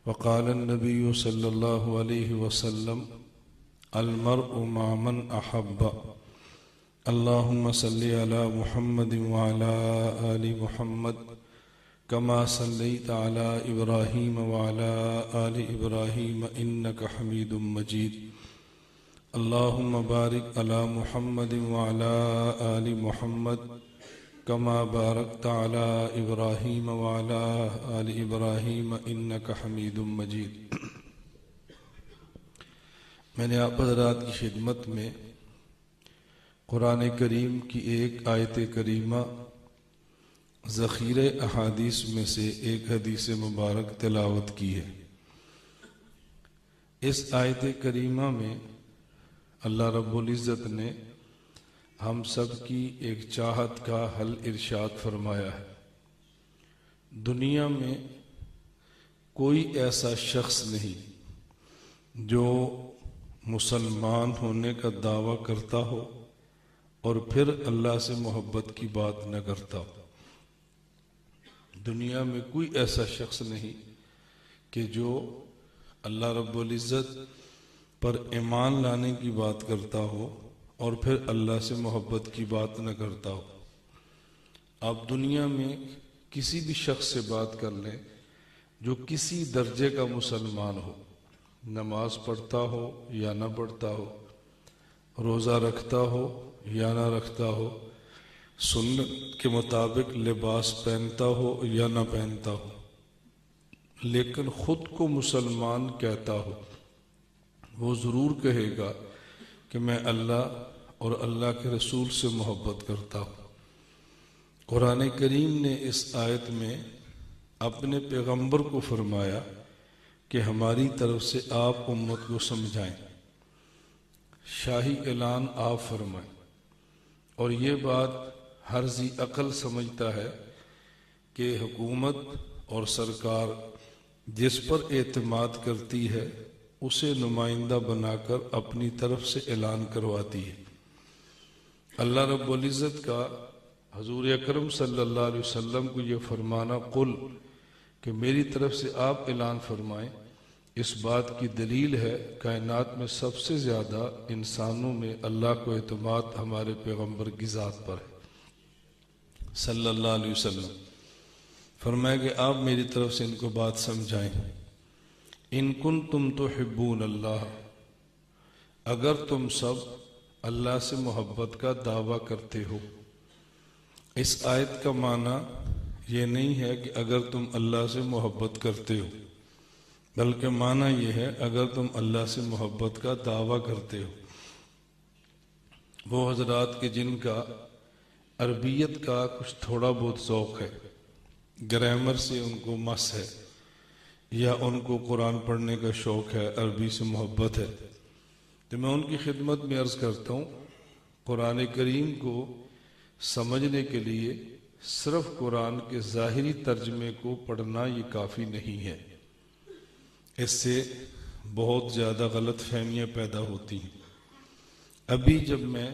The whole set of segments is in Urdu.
وقال النبي صلى الله عليه وسلم المرء مع من أحب اللهم صل على محمد وعلى آل محمد كما صليت على إبراهيم وعلى آل إبراهيم إنك حميد مجيد اللهم بارك على محمد وعلى آل محمد كما باركت على إبراهيم وعلى آل إبراهيم إنك حميد مجيد۔ میں نے آپ حضرات کی خدمت میں قرآن کریم کی ایک آیت کریمہ ذخیرہ احادیث میں سے ایک حدیث مبارک تلاوت کی ہے۔ اس آیت کریمہ میں اللہ رب العزت نے ہم سب کی ایک چاہت کا حل ارشاد فرمایا ہے۔ دنیا میں کوئی ایسا شخص نہیں جو مسلمان ہونے کا دعویٰ کرتا ہو اور پھر اللہ سے محبت کی بات نہ کرتا ہو۔ دنیا میں کوئی ایسا شخص نہیں کہ جو اللہ رب العزت پر ایمان لانے کی بات کرتا ہو اور پھر اللہ سے محبت کی بات نہ کرتا ہو۔ آپ دنیا میں کسی بھی شخص سے بات کر لیں جو کسی درجے کا مسلمان ہو، نماز پڑھتا ہو یا نہ پڑھتا ہو، روزہ رکھتا ہو یا نہ رکھتا ہو، سنت کے مطابق لباس پہنتا ہو یا نہ پہنتا ہو، لیکن خود کو مسلمان کہتا ہو، وہ ضرور کہے گا کہ میں اللہ اور اللہ کے رسول سے محبت کرتا ہوں۔ قرآن کریم نے اس آیت میں اپنے پیغمبر کو فرمایا کہ ہماری طرف سے آپ امت کو سمجھائیں، شاہی اعلان آپ فرمائیں، اور یہ بات ہر ذی عقل سمجھتا ہے کہ حکومت اور سرکار جس پر اعتماد کرتی ہے اسے نمائندہ بنا کر اپنی طرف سے اعلان کرواتی ہے۔ اللہ رب العزت کا حضور اکرم صلی اللہ علیہ وسلم کو یہ فرمانا قل کہ میری طرف سے آپ اعلان فرمائیں، اس بات کی دلیل ہے کائنات میں سب سے زیادہ انسانوں میں اللہ کو اعتماد ہمارے پیغمبر کی ذات پر ہے صلی اللہ علیہ وسلم۔ فرمایا کہ آپ میری طرف سے ان کو بات سمجھائیں۔ ان کنتم تحبون اللہ، اگر تم سب اللہ سے محبت کا دعویٰ کرتے ہو۔ اس آیت کا معنی یہ نہیں ہے کہ اگر تم اللہ سے محبت کرتے ہو، بلکہ معنی یہ ہے اگر تم اللہ سے محبت کا دعویٰ کرتے ہو۔ وہ حضرات کے جن کا عربیت کا کچھ تھوڑا بہت ذوق ہے، گرامر سے ان کو مس ہے، یا ان کو قرآن پڑھنے کا شوق ہے، عربی سے محبت ہے، تو میں ان کی خدمت میں عرض کرتا ہوں قرآن کریم کو سمجھنے کے لیے صرف قرآن کے ظاہری ترجمے کو پڑھنا یہ کافی نہیں ہے۔ اس سے بہت زیادہ غلط فہمیاں پیدا ہوتی ہیں۔ ابھی جب میں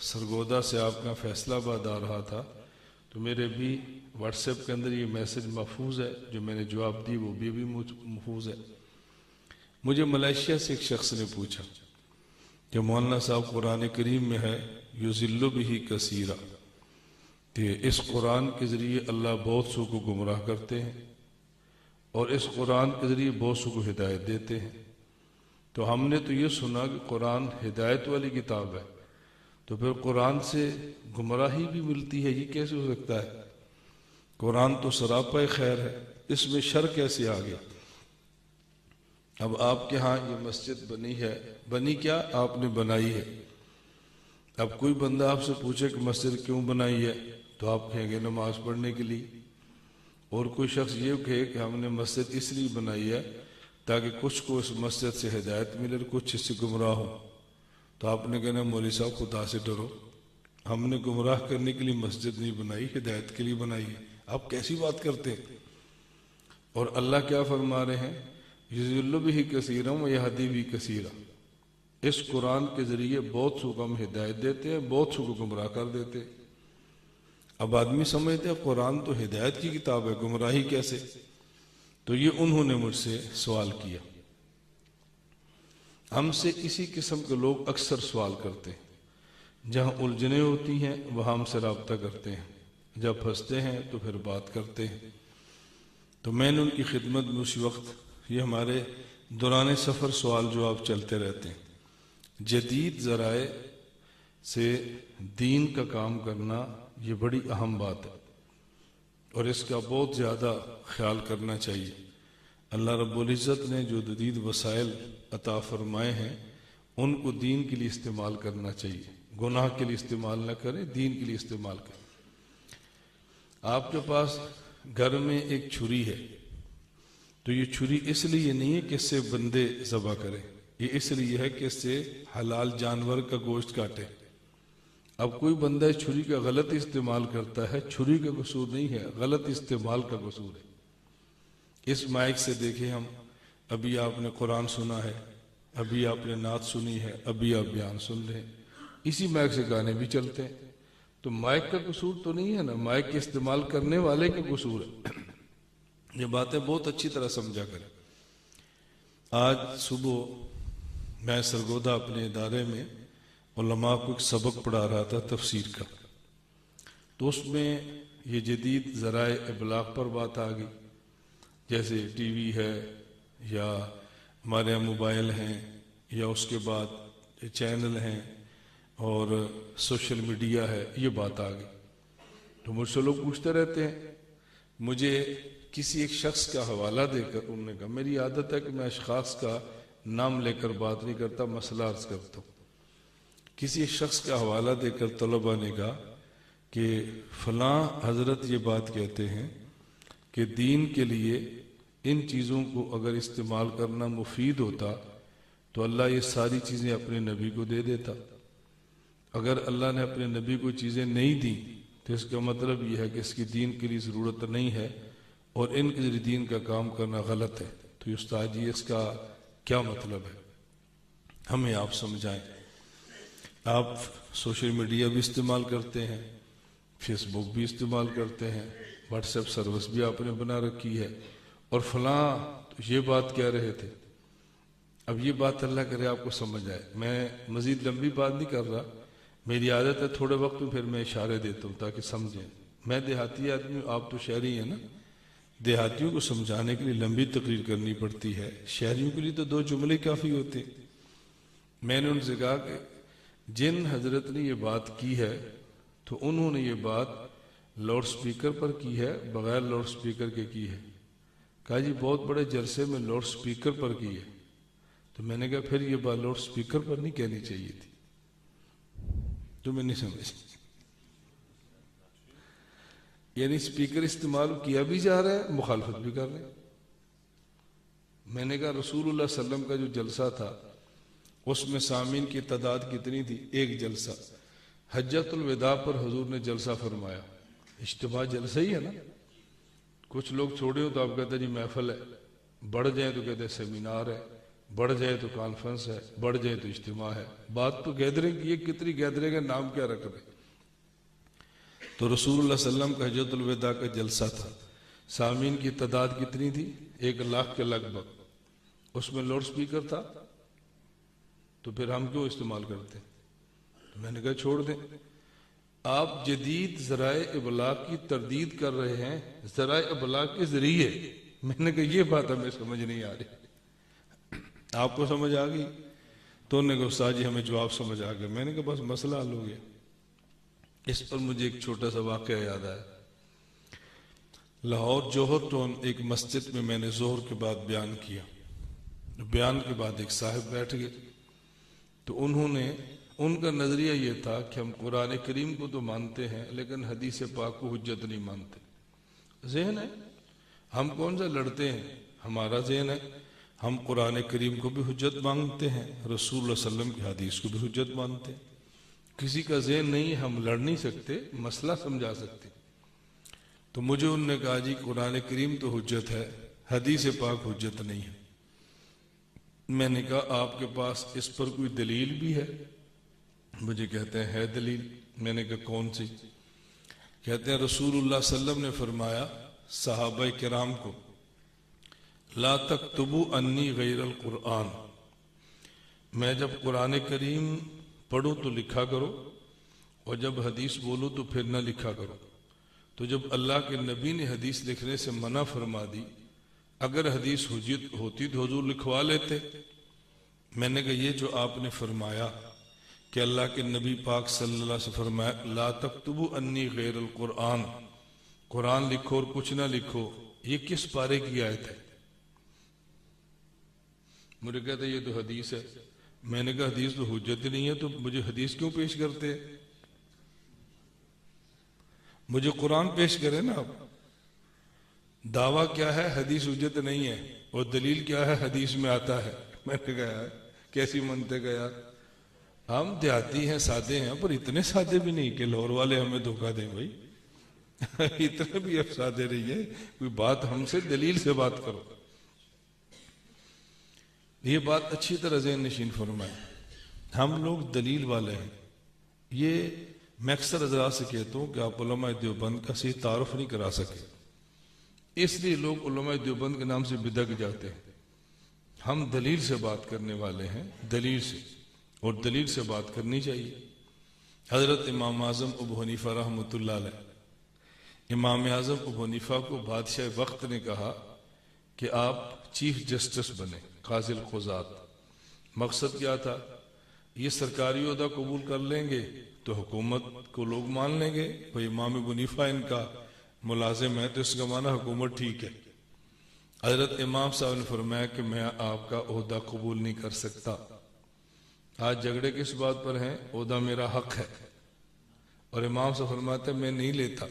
سرگودا سے آپ کا فیصلہ آباد آ رہا تھا تو میرے بھی واٹس ایپ کے اندر یہ میسج محفوظ ہے، جو میں نے جواب دی وہ بھی محفوظ ہے۔ مجھے ملائیشیا سے ایک شخص نے پوچھا کہ مولانا صاحب قرآن کریم میں ہے یضل بہ کثیرا، کہ اس قرآن کے ذریعے اللہ بہت سو کو گمراہ کرتے ہیں اور اس قرآن کے ذریعے بہت سو کو ہدایت دیتے ہیں۔ تو ہم نے تو یہ سنا کہ قرآن ہدایت والی کتاب ہے، تو پھر قرآن سے گمراہی بھی ملتی ہے، یہ کیسے ہو سکتا ہے؟ قرآن تو سراپا خیر ہے، اس میں شر کیسے آ گیا؟ اب آپ کے ہاں یہ مسجد بنی ہے، بنی کیا آپ نے بنائی ہے۔ اب کوئی بندہ آپ سے پوچھے کہ مسجد کیوں بنائی ہے تو آپ کہیں گے نماز پڑھنے کے لیے، اور کوئی شخص یہ کہے کہ ہم نے مسجد اس لیے بنائی ہے تاکہ کچھ کو اس مسجد سے ہدایت ملے اور کچھ اس سے گمراہ ہو، تو آپ نے کہنا مولوی صاحب خدا سے ڈرو، ہم نے گمراہ کرنے کے لیے مسجد نہیں بنائی، ہدایت کے لیے بنائی ہے۔ آپ کیسی بات کرتے ہیں؟ اور اللہ کیا فرما رہے ہیں؟ یضل بہ کثیرا ویہدی بہ کثیرا، اس قرآن کے ذریعے بہت سو کو ہم ہدایت دیتے ہیں، بہت سو کو گمراہ کر دیتے ہیں۔ اب آدمی سمجھتے ہیں قرآن تو ہدایت کی کتاب ہے، گمراہی کیسے؟ تو یہ انہوں نے مجھ سے سوال کیا۔ ہم سے اسی قسم کے لوگ اکثر سوال کرتے ہیں، جہاں الجھنیں ہوتی ہیں وہاں ہم سے رابطہ کرتے ہیں، جب پھنستے ہیں تو پھر بات کرتے ہیں۔ تو میں نے ان کی خدمت میں اسی وقت، یہ ہمارے دوران سفر سوال جواب چلتے رہتے ہیں، جدید ذرائع سے دین کا کام کرنا یہ بڑی اہم بات ہے، اور اس کا بہت زیادہ خیال کرنا چاہیے۔ اللہ رب العزت نے جو جدید وسائل عطا فرمائے ہیں ان کو دین کے لیے استعمال کرنا چاہیے، گناہ کے لیے استعمال نہ کریں، دین کے لیے استعمال کریں۔ آپ کے پاس گھر میں ایک چھری ہے، تو یہ چھری اس لیے نہیں ہے کہ اس سے بندے ذبح کریں، یہ اس لیے ہے کہ اس سے حلال جانور کا گوشت کاٹے۔ اب کوئی بندہ اس چھری کا غلط استعمال کرتا ہے، چھری کا قصور نہیں ہے، غلط استعمال کا قصور ہے۔ اس مائک سے دیکھیں ہم، ابھی آپ نے قرآن سنا ہے، ابھی آپ نے نعت سنی ہے، ابھی آپ بیان سن رہے ہیں، اسی مائک سے گانے بھی چلتے ہیں، تو مائک کا قصور تو نہیں ہے نا، مائک کے استعمال کرنے والے کا قصور ہے۔ یہ باتیں بہت اچھی طرح سمجھا کریں۔ آج صبح میں سرگودا اپنے ادارے میں علماء کو ایک سبق پڑھا رہا تھا تفسیر کا، تو اس میں یہ جدید ذرائع ابلاغ پر بات آ گئی، جیسے ٹی وی ہے یا ہمارے یہاں موبائل ہیں یا اس کے بعد چینل ہیں اور سوشل میڈیا ہے، یہ بات آ گئی۔ تو مجھ سے لوگ پوچھتے رہتے ہیں، مجھے کسی ایک شخص کا حوالہ دے کر، انہوں نے کہا میری عادت ہے کہ میں اشخاص کا نام لے کر بات نہیں کرتا، مسئلہ عرض کرتا ہوں۔ کسی ایک شخص کا حوالہ دے کر طلباء نے کہا کہ فلاں حضرت یہ بات کہتے ہیں کہ دین کے لیے ان چیزوں کو اگر استعمال کرنا مفید ہوتا تو اللہ یہ ساری چیزیں اپنے نبی کو دے دیتا، اگر اللہ نے اپنے نبی کو چیزیں نہیں دیں تو اس کا مطلب یہ ہے کہ اس کی دین کے لیے ضرورت نہیں ہے اور ان کے ذریعے دین کا کام کرنا غلط ہے۔ تو استاد جی اس کا کیا مطلب ہے، ہمیں آپ سمجھائیں۔ آپ سوشل میڈیا بھی استعمال کرتے ہیں، فیس بک بھی استعمال کرتے ہیں، واٹس ایپ سروس بھی آپ نے بنا رکھی ہے، اور فلاں یہ بات کہہ رہے تھے۔ اب یہ بات اللہ کرے آپ کو سمجھ آئے، میں مزید لمبی بات نہیں کر رہا، میری عادت ہے تھوڑے وقت میں پھر میں اشارے دیتا ہوں تاکہ سمجھیں۔ میں دیہاتی آدمی ہوں، آپ تو شہری ہیں نا، دیہاتیوں کو سمجھانے کے لیے لمبی تقریر کرنی پڑتی ہے، شہریوں کے لیے تو 2 جملے کافی ہوتے ہیں۔ میں نے ان سے کہا کہ جن حضرت نے یہ بات کی ہے تو انہوں نے یہ بات لاؤڈ سپیکر پر کی ہے، بغیر لاؤڈ سپیکر کے کی ہے؟ کہا جی بہت بڑے جلسے میں لاؤڈ سپیکر پر کی ہے۔ تو میں نے کہا پھر یہ بات لاؤڈ سپیکر پر نہیں کہنی چاہیے تھی، تمہیں نہیں سمجھ، یعنی سپیکر استعمال کیا بھی جا رہا ہے، مخالفت بھی کر رہے ہیں۔ میں نے کہا رسول اللہ صلی اللہ علیہ وسلم کا جو جلسہ تھا اس میں سامعین کی تعداد کتنی تھی؟ 1 جلسہ۔ حجۃ الوداع پر حضور نے جلسہ فرمایا، اجتماع جلسہ ہی ہے نا، کچھ لوگ چھوڑے ہو تو آپ کہتے ہیں جی محفل ہے، بڑھ جائے تو کہتے ہیں سیمینار ہے، بڑھ جائے تو کانفرنس ہے، بڑھ جائے تو اجتماع ہے، بات تو گیدرنگ کی ہے، کتنی گیدرنگ ہے، نام کیا رکھ رہے؟ تو رسول اللہ صلی اللہ علیہ وسلم کا حجۃ الوداع کا جلسہ تھا، سامعین کی تعداد کتنی تھی؟ 1 لاکھ کے لگ بھگ، اس میں لاؤڈ سپیکر تھا، تو پھر ہم کیوں استعمال کرتے؟ تو میں نے کہا چھوڑ دیں۔ آپ جدید ذرائع ابلاغ کی تردید کر رہے ہیں، ذرائع ابلاغ کے ذریعے۔ میں نے کہا یہ بات ہمیں سمجھ نہیں آ رہی، آپ کو سمجھ آ گئی؟ تو انہوں نے کہا استاد جی ہمیں جواب سمجھ آ گیا۔ میں نے کہا بس مسئلہ حل ہو گیا۔ اس پر مجھے ایک چھوٹا سا واقعہ یاد آیا۔ لاہور جوہر ٹون ایک مسجد میں میں نے ظہر کے بعد بیان کیا، بیان کے بعد ایک صاحب بیٹھ گئے، تو ان کا نظریہ یہ تھا کہ ہم قرآن کریم کو تو مانتے ہیں لیکن حدیث پاک کو حجت نہیں مانتے۔ ذہن ہے، ہم کون سا لڑتے ہیں، ہمارا ذہن ہے، ہم قرآن کریم کو بھی حجت مانتے ہیں، رسول اللہ صلی اللہ علیہ وسلم کی حدیث کو بھی حجت مانتے ہیں۔ کسی کا ذہن نہیں، ہم لڑ نہیں سکتے، مسئلہ سمجھا سکتے۔ تو مجھے انہوں نے کہا جی قرآن کریم تو حجت ہے، حدیث پاک حجت نہیں ہے۔ میں نے کہا آپ کے پاس اس پر کوئی دلیل بھی ہے؟ مجھے کہتے ہیں ہے دلیل۔ میں نے کہا کون سی؟ کہتے ہیں رسول اللہ صلی اللہ علیہ وسلم نے فرمایا صحابہ کرام کو لا تکتبو انی غیر القرآن، میں جب قرآن کریم پڑھوں تو لکھا کرو، اور جب حدیث بولو تو پھر نہ لکھا کرو۔ تو جب اللہ کے نبی نے حدیث لکھنے سے منع فرما دی، اگر حدیث حجت ہوتی تو حضور لکھوا لیتے۔ میں نے کہا یہ جو آپ نے فرمایا کہ اللہ کے نبی پاک صلی اللہ علیہ وسلم فرمایا لا تکتبو انی غیر القرآن، قرآن لکھو اور کچھ نہ لکھو، یہ کس پارے کی آیت ہے؟ مجھے کہتے یہ تو حدیث ہے۔ میں نے کہا حدیث تو حجت نہیں ہے، تو مجھے حدیث کیوں پیش کرتے ہیں؟ مجھے قرآن پیش کرے نا آپ۔ دعویٰ کیا ہے؟ حدیث حجت نہیں ہے، اور دلیل کیا ہے؟ حدیث میں آتا ہے۔ میں نے کہا کیسی منطق ہے یار، ہم دیہاتی ہیں، سادے ہیں، پر اتنے سادے بھی نہیں کہ لاہور والے ہمیں دھوکہ دیں بھائی۔ اتنے بھی اب سادے رہیے، کوئی بات ہم سے دلیل سے بات کرو۔ یہ بات اچھی طرح ذہن نشین فرمائیں، ہم لوگ دلیل والے ہیں۔ یہ میں اکثر حضرات سے کہتا ہوں کہ آپ علماء دیوبند کا صحیح تعارف نہیں کرا سکے، اس لیے لوگ علماء دیوبند کے نام سے بدک جاتے ہیں۔ ہم دلیل سے بات کرنے والے ہیں، دلیل سے، اور دلیل سے بات کرنی چاہیے۔ حضرت امام اعظم ابو حنیفہ رحمۃ اللہ علیہ، امام اعظم ابو حنیفہ کو بادشاہ وقت نے کہا کہ آپ چیف جسٹس بنے، قاضی القضات۔ مقصد کیا تھا؟ یہ سرکاری عہدہ قبول کر لیں گے تو حکومت کو لوگ مان لیں گے، بھئی امام ابو حنیفہ ان کا ملازم ہے تو اس کا معنی حکومت ٹھیک ہے۔ حضرت امام صاحب نے فرمایا کہ میں آپ کا عہدہ قبول نہیں کر سکتا۔ آج جھگڑے کس بات پر ہیں؟ عہدہ میرا حق ہے، اور امام صاحب فرماتے ہیں میں نہیں لیتا۔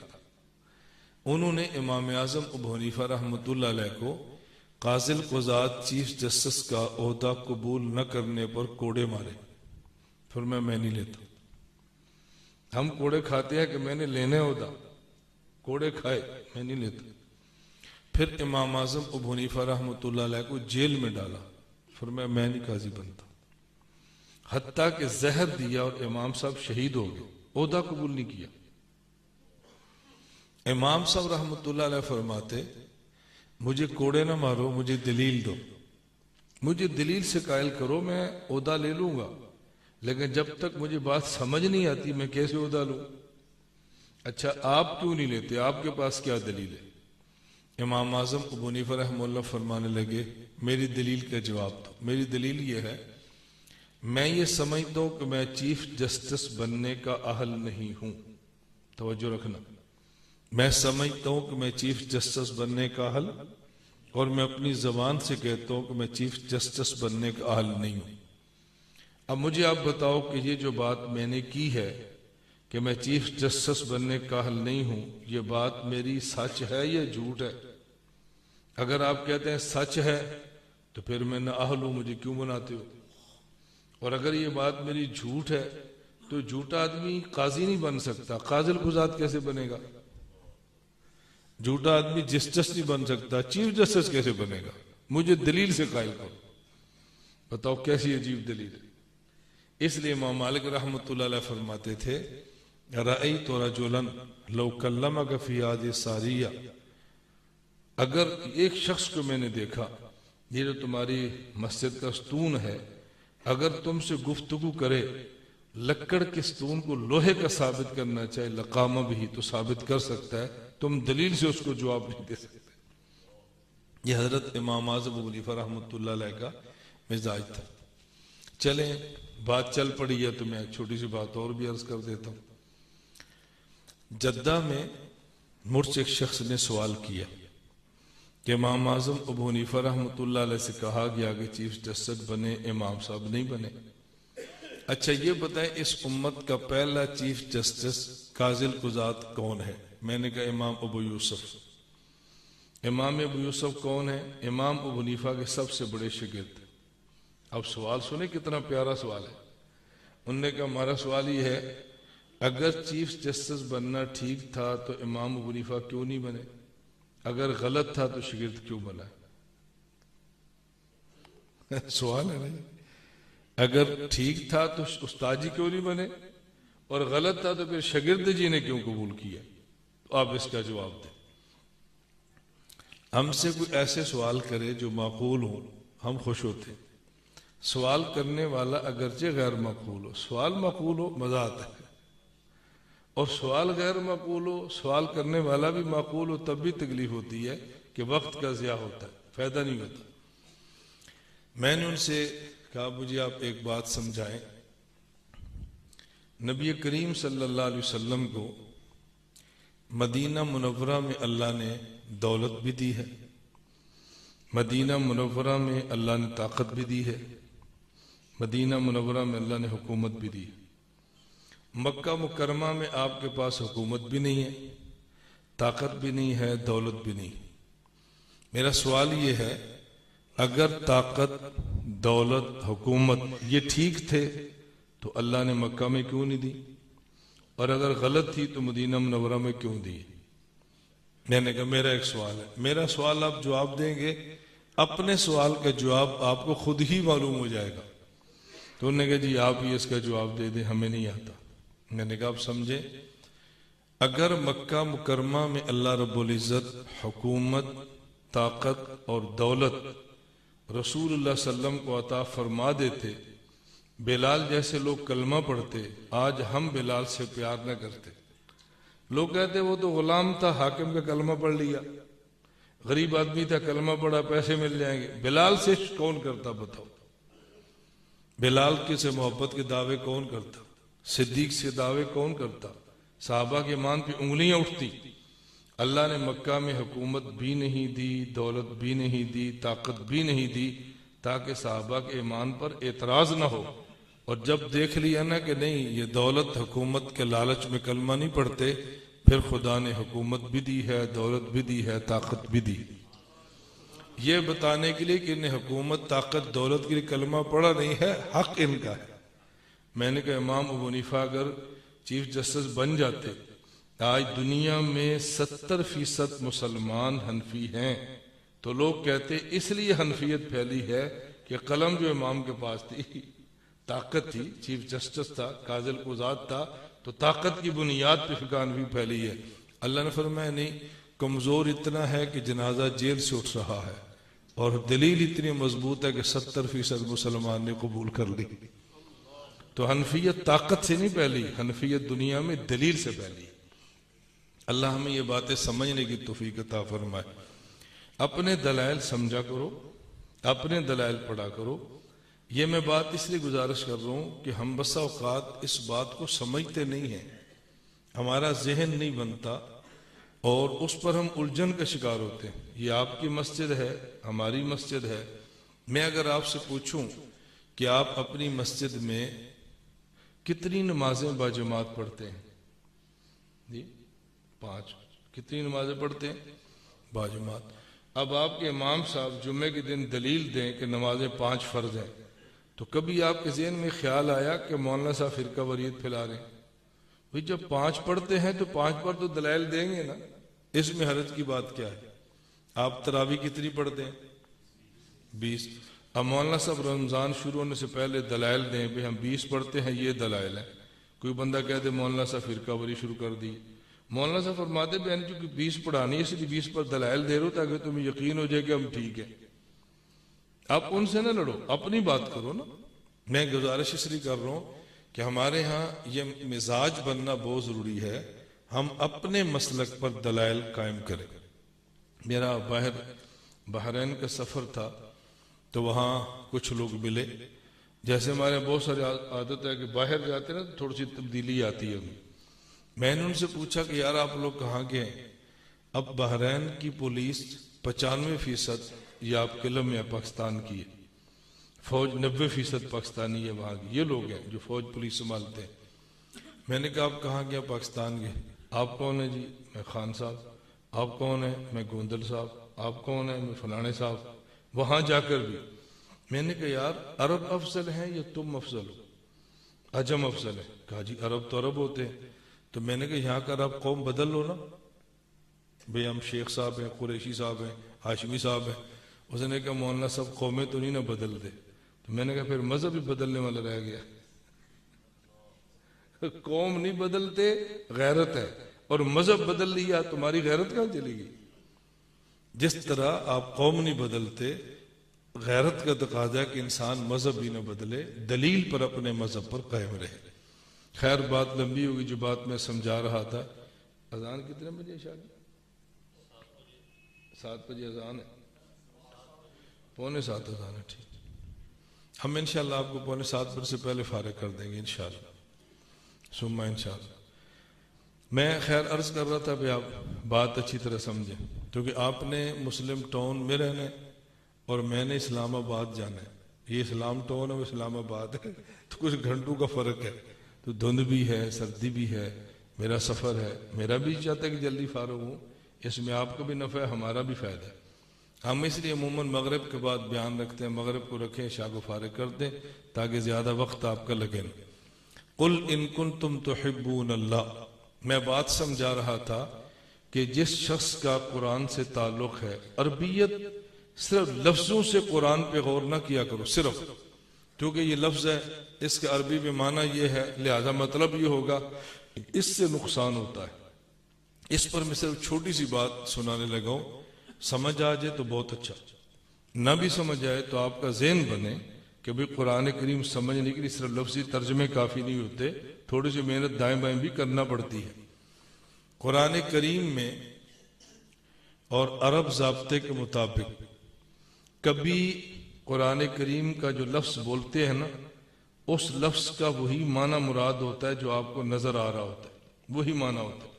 انہوں نے امام اعظم ابو حنیفہ رحمۃ اللہ علیہ کو قاضی القضات چیف جسٹس کا عہدہ قبول نہ کرنے پر کوڑے مارے، فرمایا میں نہیں لیتا۔ ہم کوڑے کھاتے ہیں کہ میں نے لینے عہدہ، کوڑے کھائے، میں نہیں لیتا۔ پھر امام اعظم ابو حنیفہ رحمۃ اللہ علیہ کو جیل میں ڈالا، فرمایا میں نہیں قاضی بنتا، حتیٰ کہ زہر دیا اور امام صاحب شہید ہو گئے، عہدہ قبول نہیں کیا۔ امام صاحب رحمۃ اللہ علیہ فرماتے مجھے کوڑے نہ مارو، مجھے دلیل دو، مجھے دلیل سے قائل کرو، میں عہدہ لے لوں گا، لیکن جب تک مجھے بات سمجھ نہیں آتی میں کیسے عہدہ لوں؟ اچھا آپ کیوں نہیں لیتے؟ آپ کے پاس کیا دلیل ہے؟ امام اعظم ابو حنیفہ رحمہ اللہ فرمانے لگے میری دلیل کا جواب دو۔ میری دلیل یہ ہے، میں یہ سمجھتا ہوں کہ میں چیف جسٹس بننے کا اہل نہیں ہوں۔ توجہ رکھنا، میں سمجھتا ہوں کہ میں چیف جسٹس بننے کا اہل، اور میں اپنی زبان سے کہتا ہوں کہ میں چیف جسٹس بننے کا اہل نہیں ہوں۔ اب مجھے آپ بتاؤ کہ یہ جو بات میں نے کی ہے کہ میں چیف جسٹس بننے کا اہل نہیں ہوں، یہ بات میری سچ ہے یا جھوٹ ہے؟ اگر آپ کہتے ہیں سچ ہے تو پھر میں نہ اہل ہوں، مجھے کیوں بناتے ہو؟ اور اگر یہ بات میری جھوٹ ہے تو جھوٹا آدمی قاضی نہیں بن سکتا، قاضی القضات کیسے بنے گا؟ جھوٹا آدمی جسٹس نہیں بن سکتا، چیف جسٹس کیسے بنے گا؟ مجھے دلیل سے قائل کرو، بتاؤ کیسی عجیب دلیل ہے۔ اس لیے امام مالک رحمۃ اللہ علیہ فرماتے تھے رأیت رجلا لو کلمک فی هذه الساریہ، اگر ایک شخص کو میں نے دیکھا، یہ جو تمہاری مسجد کا ستون ہے، اگر تم سے گفتگو کرے، لکڑ کے ستون کو لوہے کا ثابت کرنا چاہے لقام بھی تو ثابت کر سکتا ہے، تم دلیل سے اس کو جواب نہیں دے سکتے۔ یہ حضرت امام اعظم ابو حنیفہ رحمۃ اللہ علیہ کا مزاج تھا۔ چلیں بات چل پڑی ہے تو میں ایک چھوٹی سی بات اور بھی عرض کر دیتا ہوں۔ جدہ میں مجھ سے ایک شخص نے سوال کیا کہ امام اعظم ابو حنیفہ رحمۃ اللہ علیہ سے کہا گیا کہ چیف جسٹس بنے، امام صاحب نہیں بنے۔ اچھا یہ بتائیں اس امت کا پہلا چیف جسٹس قاضی القضات کون ہے؟ میں نے کہا امام ابو یوسف۔ امام ابو یوسف کون ہے؟ امام ابو حنیفہ کے سب سے بڑے شاگرد۔ اب سوال سنیں کتنا پیارا سوال ہے۔ انہوں نے کہا ہمارا سوال یہ ہے اگر چیف جسٹس بننا ٹھیک تھا تو امام ابو حنیفہ کیوں نہیں بنے؟ اگر غلط تھا تو شاگرد کیوں بنا؟ سوال ہے نہیں، اگر ٹھیک تھا تو استاد جی کیوں نہیں بنے، اور غلط تھا تو پھر شاگرد جی نے کیوں قبول کیا؟ تو آپ اس کا جواب دیں۔ ہم سے کوئی ایسے سوال کرے جو معقول ہو، ہم خوش ہوتے ہیں۔ سوال کرنے والا اگرچہ غیر معقول ہو، سوال معقول ہو مزہ آتا ہے، اور سوال غیر معقول ہو، سوال کرنے والا بھی معقول ہو، تب بھی تکلیف ہوتی ہے کہ وقت کا ضیاع ہوتا ہے، فائدہ نہیں ہوتا۔ میں نے ان سے کہا مجھے آپ ایک بات سمجھائیں، نبی کریم صلی اللہ علیہ وسلم کو مدینہ منورہ میں اللہ نے دولت بھی دی ہے، مدینہ منورہ میں اللہ نے طاقت بھی دی ہے، مدینہ منورہ میں اللہ نے حکومت بھی دی ہے۔ مکہ مکرمہ میں آپ کے پاس حکومت بھی نہیں ہے، طاقت بھی نہیں ہے، دولت بھی نہیں۔ میرا سوال یہ ہے، اگر طاقت، دولت، حکومت یہ ٹھیک تھے تو اللہ نے مکہ میں کیوں نہیں دی، اور اگر غلط تھی تو مدینہ منورہ میں کیوں دی؟ میں نے کہا میرا ایک سوال ہے، میرا سوال آپ جواب دیں گے، اپنے سوال کا جواب آپ کو خود ہی معلوم ہو جائے گا۔ تو انہوں نے کہا جی آپ ہی اس کا جواب دے دیں، ہمیں نہیں آتا۔ میں نے کہا آپ سمجھیں، اگر مکہ مکرمہ میں اللہ رب العزت حکومت، طاقت اور دولت رسول اللہ صلی اللہ علیہ وسلم کو عطا فرما دیتے، بلال جیسے لوگ کلمہ پڑھتے، آج ہم بلال سے پیار نہ کرتے۔ لوگ کہتے وہ تو غلام تھا، حاکم کا کلمہ پڑھ لیا، غریب آدمی تھا، کلمہ پڑھا، پیسے مل جائیں گے۔ بلال سے کون کرتا بتاؤ؟ بلال کے سے محبت کے دعوے کون کرتا؟ صدیق سے دعوے کون کرتا؟ صحابہ کے ایمان پہ انگلیاں اٹھتی۔ اللہ نے مکہ میں حکومت بھی نہیں دی، دولت بھی نہیں دی، طاقت بھی نہیں دی، تاکہ صحابہ کے ایمان پر اعتراض نہ ہو، اور جب دیکھ لیا نا کہ نہیں یہ دولت حکومت کے لالچ میں کلمہ نہیں پڑھتے، پھر خدا نے حکومت بھی دی ہے، دولت بھی دی ہے، طاقت بھی دی۔ یہ بتانے کے لیے کہ انہیں حکومت، طاقت، دولت کے لیے کلمہ پڑھا نہیں ہے، حق ان کا ہے۔ میں نے کہا امام ابو حنیفہ اگر چیف جسٹس بن جاتے، آج دنیا میں 70% مسلمان حنفی ہیں، تو لوگ کہتے اس لیے حنفیت پھیلی ہے کہ قلم جو امام کے پاس تھی، طاقت تھی، چیف جسٹس تھا، قاضی القضات تھا، تو طاقت کی بنیاد پہ فقہ حنفی پھیلی ہے۔ اللہ نے فرمایا نہیں، کمزور اتنا ہے کہ جنازہ جیل سے اٹھ رہا ہے، اور دلیل اتنی مضبوط ہے کہ 70% مسلمان نے قبول کر لی۔ تو حنفیت طاقت سے نہیں پھیلی، حنفیت دنیا میں دلیل سے پھیلی۔ اللہ ہمیں یہ باتیں سمجھنے کی توفیق عطا فرمائے۔ اپنے دلائل سمجھا کرو، اپنے دلائل پڑھا کرو۔ یہ میں بات اس لیے گزارش کر رہا ہوں کہ ہم بسا اوقات اس بات کو سمجھتے نہیں ہیں، ہمارا ذہن نہیں بنتا، اور اس پر ہم الجھن کا شکار ہوتے ہیں۔ یہ آپ کی مسجد ہے، ہماری مسجد ہے۔ میں اگر آپ سے پوچھوں کہ آپ اپنی مسجد میں کتنی نمازیں باجماعت پڑھتے ہیں؟ جی 5۔ کتنی نمازیں پڑھتے ہیں باجماعت؟ اب آپ کے امام صاحب جمعے کے دن دلیل دیں کہ نمازیں 5 فرض ہیں، تو کبھی آپ کے ذہن میں خیال آیا کہ مولانا صاحب فرقہ واریت پھیلا رہے ہیں؟ بھئی جب 5 پڑھتے ہیں تو 5 پر تو دلائل دیں گے نا، اس میں حرج کی بات کیا ہے؟ آپ تراویح کتنی پڑھتے ہیں؟ 20۔ اب مولانا صاحب رمضان شروع ہونے سے پہلے دلائل دیں بھی ہم 20 پڑھتے ہیں، یہ دلائل ہیں۔ کوئی بندہ کہتے مولانا صاحب فرقہ واری شروع کر دی، مولانا صاحب فرماتے بہن چونکہ 20 پڑھانی ہے اس لیے 20 پر دلائل دے رہے ہو تاکہ تمہیں یقین ہو جائے کہ ہم ٹھیک ہیں۔ آپ ان سے نہ لڑو، اپنی بات کرو نا۔ میں گزارش اس لیے کر رہا ہوں کہ ہمارے ہاں یہ مزاج بننا بہت ضروری ہے، ہم اپنے مسلک پر دلائل قائم کریں۔ میرا بحرین کا سفر تھا، تو وہاں کچھ لوگ ملے، جیسے ہمارے بہت سارے عادت ہے کہ باہر جاتے ہیں نا تو تھوڑی سی تبدیلی آتی ہے۔ میں نے ان سے پوچھا کہ یار آپ لوگ کہاں کے ہیں؟ اب بحرین کی پولیس 95% یہ آپ کے لمحے پاکستان کی ہے، فوج 90% پاکستانی ہے وہاں کی، یہ لوگ ہیں جو فوج پولیس سنبھالتے ہیں۔ میں نے کہا آپ کہاں گیا؟ پاکستان کے۔ آپ کون ہیں؟ جی میں خان صاحب۔ آپ کون ہیں؟ میں گوندل صاحب۔ آپ کون ہیں؟ میں فلانے صاحب۔ وہاں جا کر بھی میں نے کہا یار عرب افضل ہیں یا تم افضل ہو؟ عجم افضل ہے۔ کہا جی عرب تو عرب ہوتے ہیں۔ تو میں نے کہا یہاں کا عرب قوم بدل لو نا، بھئی ہم شیخ صاحب ہیں، قریشی صاحب ہیں، ہاشمی صاحب ہیں۔ اس نے کہا مولانا صاحب قومیں تو نہیں نہ بدل دے۔ تو میں نے کہا پھر مذہب ہی بدلنے والا رہ گیا۔ قوم نہیں بدلتے، غیرت ہے، اور مذہب بدل لیا تمہاری غیرت کہاں چلی گئی؟ جس طرح آپ قوم نہیں بدلتے، غیرت کا تقاضا ہے کہ انسان مذہب بھی نہ بدلے، دلیل پر اپنے مذہب پر قائم رہے۔ خیر بات لمبی ہوگی، جو بات میں سمجھا رہا تھا۔ اذان کتنے بجے عشاء کی؟ 7 بجے اذان ہے، 6:45 اذان ہے، ٹھیک۔ ہم انشاءاللہ آپ کو 6:45 سے پہلے فارغ کر دیں گے انشاءاللہ، ثم انشاءاللہ۔ میں خیر عرض کر رہا تھا کہ آپ بات اچھی طرح سمجھیں، کیونکہ آپ نے مسلم ٹاؤن میں رہنا ہے اور میں نے اسلام آباد جانا ہے۔ یہ اسلام ٹاؤن ہے، وہ اسلام آباد ہے، تو کچھ گھنٹوں کا فرق ہے، تو دھند بھی ہے، سردی بھی ہے، میرا سفر ہے، میرا بھی چاہتا ہے کہ جلدی فارغ ہوں، اس میں آپ کا بھی نفع ہے، ہمارا بھی فائدہ ہے۔ ہم اس لیے عموماً مغرب کے بعد بیان رکھتے ہیں، مغرب کو رکھیں، عشاء کو فارغ کر دیں تاکہ زیادہ وقت آپ کا لگے نہ۔ قل ان کنتم تحبون اللہ، میں بات سمجھا رہا تھا کہ جس شخص کا قرآن سے تعلق ہے، عربیت صرف لفظوں سے قرآن پہ غور نہ کیا کرو، صرف کیونکہ یہ لفظ ہے، اس کے عربی میں معنی یہ ہے، لہذا مطلب یہ ہوگا، اس سے نقصان ہوتا ہے۔ اس پر میں صرف چھوٹی سی بات سنانے لگا ہوں، سمجھ آ جائے تو بہت اچھا، نہ بھی سمجھ آئے تو آپ کا ذہن بنے کہ بھی قرآن کریم سمجھنے کے لیے صرف لفظی ترجمے کافی نہیں ہوتے، تھوڑی سی محنت دائیں بائیں بھی کرنا پڑتی ہے۔ قرآن کریم میں اور عرب ضابطے کے مطابق کبھی قرآن کریم کا جو لفظ بولتے ہیں نا، اس لفظ کا وہی معنی مراد ہوتا ہے جو آپ کو نظر آ رہا ہوتا ہے، وہی معنی ہوتا ہے۔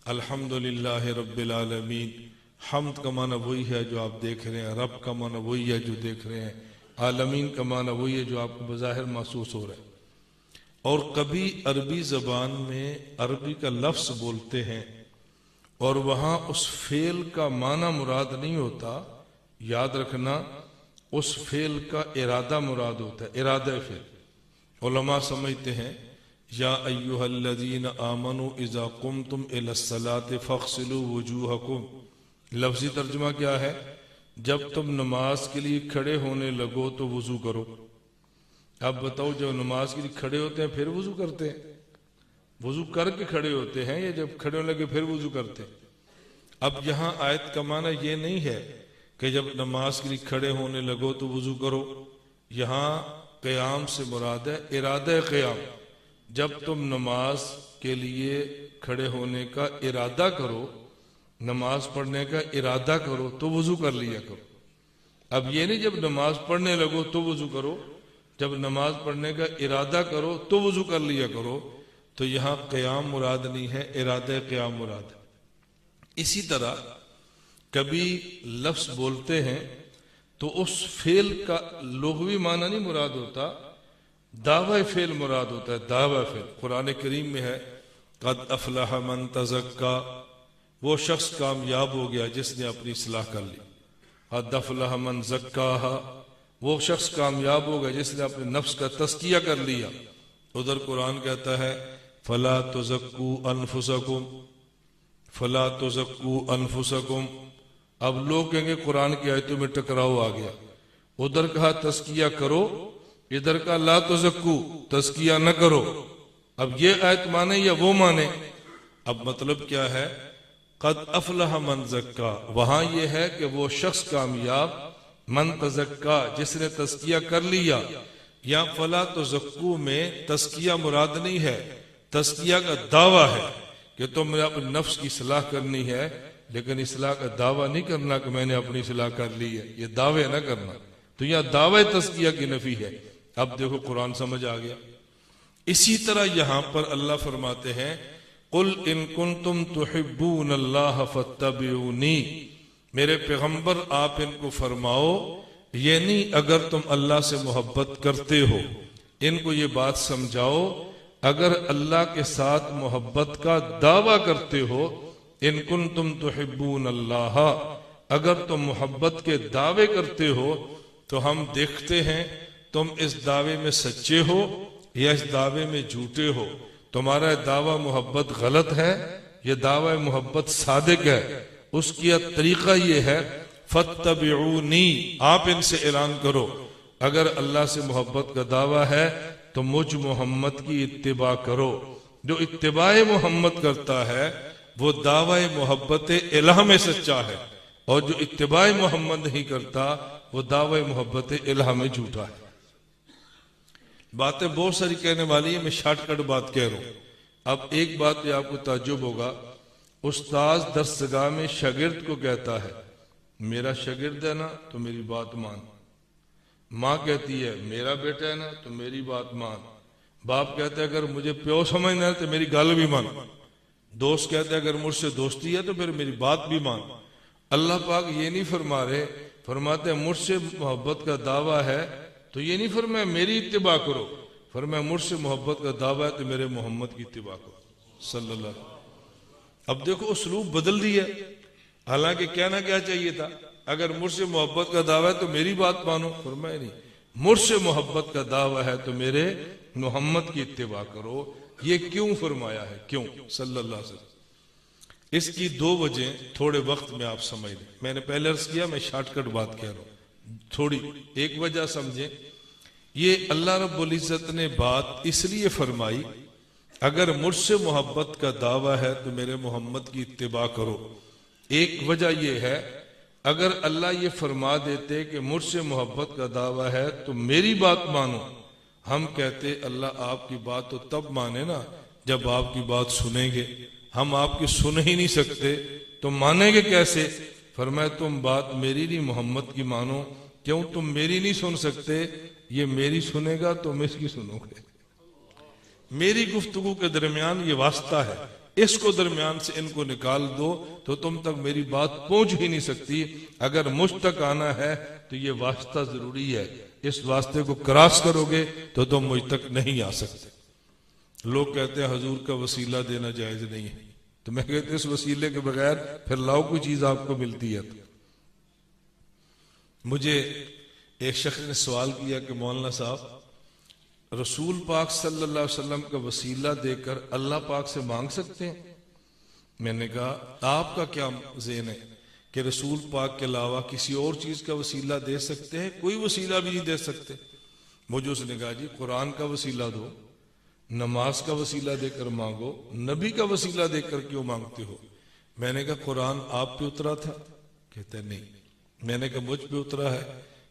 الحمدللہ رب العالمین، حمد کا معنی وہی ہے جو آپ دیکھ رہے ہیں، رب کا معنی وہی ہے جو دیکھ رہے ہیں، عالمین کا معنی وہی ہے جو آپ کو بظاہر محسوس ہو رہا ہے۔ اور کبھی عربی زبان میں عربی کا لفظ بولتے ہیں اور وہاں اس فعل کا معنی مراد نہیں ہوتا، یاد رکھنا، اس فعل کا ارادہ مراد ہوتا ہے، ارادہ فعل۔ علماء سمجھتے ہیں یا ایھا الذین آمنوا اذا قمتم الی الصلاۃ فاغسلوا وجوہکم، لفظی ترجمہ کیا ہے؟ جب تم نماز کے لیے کھڑے ہونے لگو تو وضو کرو۔ اب بتاؤ، جب نماز کے لیے کھڑے ہوتے ہیں پھر وضو کرتے ہیں؟ وضو کر کے کھڑے ہوتے ہیں یا جب کھڑے ہونے لگے پھر وضو کرتے ہیں؟ اب یہاں آیت کا معنی یہ نہیں ہے کہ جب نماز کے لیے کھڑے ہونے لگو تو وضو کرو، یہاں قیام سے مراد ہے ارادہ قیام۔ جب تم نماز کے لیے کھڑے ہونے کا ارادہ کرو، نماز پڑھنے کا ارادہ کرو تو وضو کر لیا کرو۔ اب یہ نہیں جب نماز پڑھنے لگو تو وضو کرو، جب نماز پڑھنے کا ارادہ کرو تو وضو کر لیا کرو، تو یہاں قیام مراد نہیں ہے، ارادہ قیام مراد ہے۔ اسی طرح کبھی لفظ بولتے ہیں تو اس فعل کا لغوی معنی نہیں مراد ہوتا، دعوی فعل مراد ہوتا ہے، دعوی فعل۔ قرآن کریم میں ہے قد افلح من تزکا، وہ شخص کامیاب ہو گیا جس نے اپنی اصلاح کر لی۔ قد افلح من زکاہا، وہ شخص کامیاب ہو گیا جس نے اپنے نفس کا تزکیہ کر لیا۔ ادھر قرآن کہتا ہے فلا تزکوا انفسکم، فلا تزکوا انفسکم۔ اب لوگ کہیں گے قرآن کی آیتوں میں ٹکراؤ آ گیا، ادھر کہا تزکیہ کرو، ادھر کہا لا تزکو، تزکیہ نہ کرو۔ اب یہ آیت مانے یا وہ مانے؟ اب مطلب کیا ہے؟ قد افلح من زکا، وہاں یہ ہے کہ وہ شخص کامیاب، من تزکا جس نے تزکیہ کر لیا۔ یا فلا تزکو میں تزکیہ مراد نہیں ہے، تزکیہ کا دعویٰ ہے کہ تم نے اپنے نفس کی اصلاح کرنی ہے، لیکن اصلاح کا دعویٰ نہیں کرنا کہ میں نے اپنی اصلاح کر لی ہے، یہ دعوے نہ کرنا۔ تو یہ دعوی تزکیہ کی نفی ہے۔ اب دیکھو قرآن سمجھ آ گیا۔ اسی طرح یہاں پر اللہ فرماتے ہیں قل ان کنتم تحبون اللہ فاتبعونی، میرے پیغمبر آپ ان کو فرماؤ، یعنی اگر تم اللہ سے محبت کرتے ہو، ان کو یہ بات سمجھاؤ، اگر اللہ کے ساتھ محبت کا دعویٰ کرتے ہو، ان کنتم تحبون اللہ، اگر تم محبت کے دعوے کرتے ہو تو ہم دیکھتے ہیں تم اس دعوے میں سچے ہو یا اس دعوے میں جھوٹے ہو۔ تمہارا دعویٰ محبت غلط ہے، یہ دعویٰ محبت صادق ہے، اس کی طریقہ یہ ہے فاتبعونی، آپ ان سے اعلان کرو اگر اللہ سے محبت کا دعویٰ ہے تو مجھ محمد کی اتباع کرو۔ جو اتباع محمد کرتا ہے وہ دعویٰ محبت الہ میں سچا ہے، اور جو اتباع محمد نہیں کرتا وہ دعوی محبت الہ میں جھوٹا ہے۔ باتیں بہت ساری کہنے والی ہیں، میں شارٹ کٹ بات کہہ رہا ہوں۔ اب ایک بات پہ آپ کو تعجب ہوگا، استاذ درسگاہ میں شاگرد کو کہتا ہے میرا شاگرد ہے نا تو میری بات مان، ماں کہتی ہے میرا بیٹا ہے نا تو میری بات مان، باپ کہتا ہے اگر مجھے پیو سمجھنا ہے تو میری گل بھی مان، دوست کہتا ہے اگر مجھ سے دوستی ہے تو پھر میری بات بھی مان۔ اللہ پاک یہ نہیں فرما رہے، فرماتے ہیں مجھ سے محبت کا دعویٰ ہے تو یہ نہیں فرمایا میری اتباع کرو، فرمایا مجھ سے محبت کا دعویٰ ہے تو میرے محمد کی اتباع کرو صلی اللہ علیہ وسلم۔ اب دیکھو اسلوب بدل دیا، حالانکہ کہنا کیا چاہیے تھا، اگر مجھ سے محبت کا دعویٰ ہے تو میری بات مانو، فرمایا نہیں، مجھ سے محبت کا دعویٰ ہے تو میرے محمد کی اتباع کرو۔ یہ کیوں فرمایا ہے، کیوں صلی اللہ علیہ وسلم؟ اس کی دو وجہ تھوڑے وقت میں آپ سمجھ لیں، میں نے پہلے عرض کیا میں شارٹ کٹ بات کہہ رہا ہوں، تھوڑی ایک وجہ سمجھیں۔ یہ اللہ رب العزت نے بات اس لیے فرمائی اگر مجھ سے محبت کا دعویٰ ہے تو میرے محمد کی اتباع کرو۔ ایک وجہ یہ ہے اگر اللہ یہ فرما دیتے کہ مجھ سے محبت کا دعویٰ ہے تو میری بات مانو، ہم کہتے اللہ آپ کی بات تو تب مانے نا جب آپ کی بات سنیں گے، ہم آپ کی سن ہی نہیں سکتے تو مانیں گے کیسے؟ فرمایا تم بات میری نہیں محمد کی مانو، کیوں تم میری نہیں سن سکتے؟ یہ میری سنے گا تم اس کی سنو گے، میری گفتگو کے درمیان یہ واسطہ ہے، اس کو درمیان سے ان کو نکال دو تو تم تک میری بات پہنچ ہی نہیں سکتی۔ اگر مجھ تک آنا ہے تو یہ واسطہ ضروری ہے، اس واسطے کو کراس کرو گے تو تم مجھ تک نہیں آ سکتے۔ لوگ کہتے ہیں حضور کا وسیلہ دینا جائز نہیں ہے، تو میں کہتے ہیں اس وسیلے کے بغیر پھر لاؤ کوئی چیز آپ کو ملتی ہے۔ مجھے ایک شخص نے سوال کیا کہ مولانا صاحب رسول پاک صلی اللہ علیہ وسلم کا وسیلہ دے کر اللہ پاک سے مانگ سکتے ہیں؟ میں نے کہا آپ کا کیا ذہن ہے کہ رسول پاک کے علاوہ کسی اور چیز کا وسیلہ دے سکتے ہیں؟ کوئی وسیلہ بھی نہیں دے سکتے۔ مجھے اس نے کہا جی قرآن کا وسیلہ دو، نماز کا وسیلہ دے کر مانگو، نبی کا وسیلہ دے کر کیوں مانگتے ہو؟ میں نے کہا قرآن آپ پہ اترا تھا؟ کہتا ہے نہیں۔ میں نے کہا مجھ پہ اترا ہے؟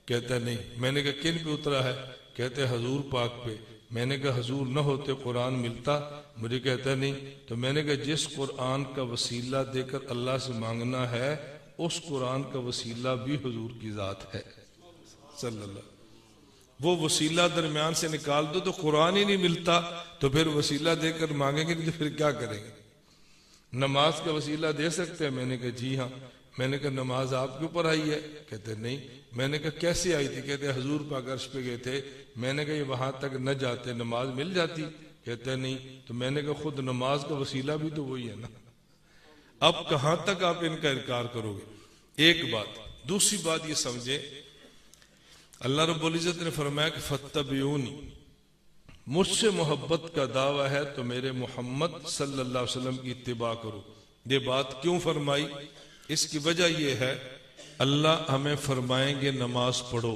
کہتا ہے نہیں۔ میں نے کہا کن پہ اترا ہے؟ کہتے ہیں حضور پاک پہ۔ میں نے کہا حضور نہ ہوتے قرآن ملتا؟ مجھے کہتا ہے نہیں۔ تو میں نے کہا جس قرآن کا وسیلہ دے کر اللہ سے مانگنا ہے اس قرآن کا وسیلہ بھی حضور کی ذات ہے صلی اللہ۔ وہ وسیلہ درمیان سے نکال دو تو قرآن ہی نہیں ملتا، تو پھر وسیلہ دے کر مانگیں گے تو پھر کیا کریں گے؟ نماز کا وسیلہ دے سکتے ہیں؟ میں نے کہا جی ہاں۔ میں نے کہا نماز آپ کے اوپر آئی ہے؟ کہتے نہیں۔ میں نے کہا کیسے آئی تھی؟ کہتے حضور پاک عرش پہ گئے تھے، میں نے کہا یہ وہاں تک نہ جاتے نماز مل جاتی؟ کہتے نہیں۔ تو میں نے کہا خود نماز کا وسیلہ بھی تو وہی ہے نا، اب کہاں تک آپ ان کا انکار کرو گے؟ ایک بات۔ دوسری بات یہ سمجھے اللہ رب العزت نے فرمایا کہ فاتبعونی، مجھ سے محبت کا دعویٰ ہے تو میرے محمد صلی اللہ علیہ وسلم کی اتباع کرو۔ یہ بات کیوں فرمائی؟ اس کی وجہ یہ ہے اللہ ہمیں فرمائیں گے نماز پڑھو،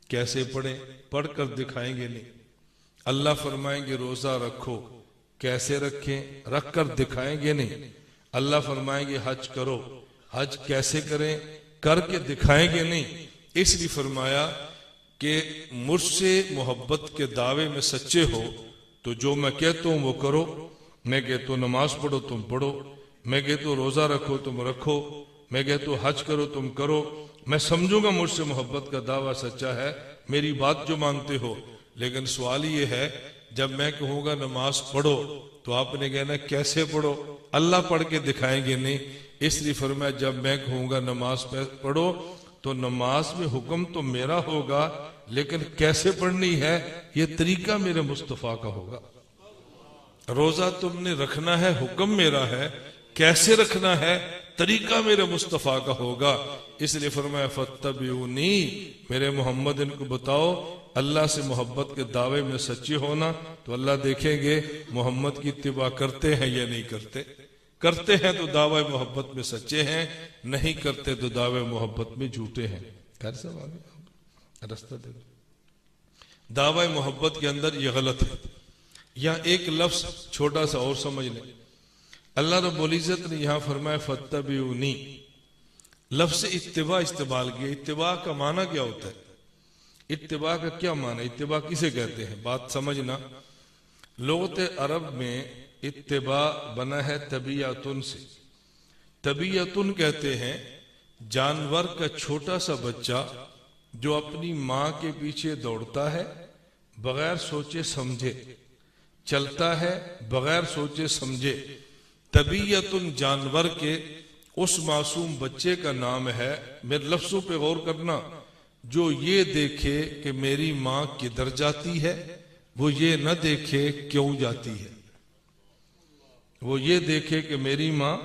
کیسے پڑھیں؟ پڑھ کر دکھائیں گے نہیں۔ اللہ فرمائیں گے روزہ رکھو، کیسے رکھیں؟ رکھ کر دکھائیں گے نہیں۔ اللہ فرمائیں گے حج کرو، حج کیسے کریں؟ کر کے دکھائیں گے نہیں۔ اس لیے فرمایا کہ مجھ سے محبت کے دعوے میں سچے ہو تو جو میں کہتا ہوں وہ کرو، میں کہتا ہوں نماز پڑھو تم پڑھو، میں کہتا ہوں روزہ رکھو تم رکھو، میں کہتا ہوں حج کرو تم کرو، میں سمجھوں گا مجھ سے محبت کا دعویٰ سچا ہے، میری بات جو مانتے ہو۔ لیکن سوال یہ ہے جب میں کہوں گا نماز پڑھو تو آپ نے کہنا کیسے پڑھو؟ اللہ پڑھ کے دکھائیں گے نہیں۔ اس لیے فرمایا جب میں کہوں گا نماز پڑھو تو نماز میں حکم تو میرا ہوگا لیکن کیسے پڑھنی ہے یہ طریقہ میرے مصطفیٰ کا ہوگا۔ روزہ تم نے رکھنا ہے حکم میرا ہے، کیسے رکھنا ہے طریقہ میرے مصطفیٰ کا ہوگا۔ اس لیے فرمایا فاتبعونی، میرے محمد ان کو بتاؤ اللہ سے محبت کے دعوے میں سچے ہونا تو اللہ دیکھیں گے محمد کی اتباع کرتے ہیں یا نہیں کرتے۔ کرتے ہیں تو دعوی محبت میں سچے ہیں، نہیں کرتے تو دعوی محبت میں جھوٹے ہیں۔ رستہ دے دو۔ دعوی محبت کے اندر یہ غلط ہے۔ یہاں ایک لفظ چھوٹا سا اور سمجھ لیں، اللہ رب العزت نے یہاں فرمایا فاتبعونی، لفظ اتباع استعمال کیا. اتباع کا معنی کیا ہوتا ہے؟ اتباع کا کیا معنی ہے؟ اتباع کسے کہتے ہیں؟ بات سمجھنا. لغت عرب میں اتباع بنا ہے طبیعتن سے. طبیعتن کہتے ہیں جانور کا چھوٹا سا بچہ جو اپنی ماں کے پیچھے دوڑتا ہے بغیر سوچے سمجھے، چلتا ہے بغیر سوچے سمجھے. طبیعتن جانور کے اس معصوم بچے کا نام ہے، میرے لفظوں پہ غور کرنا، جو یہ دیکھے کہ میری ماں کدھر جاتی ہے، وہ یہ نہ دیکھے کیوں جاتی ہے. وہ یہ دیکھے کہ میری ماں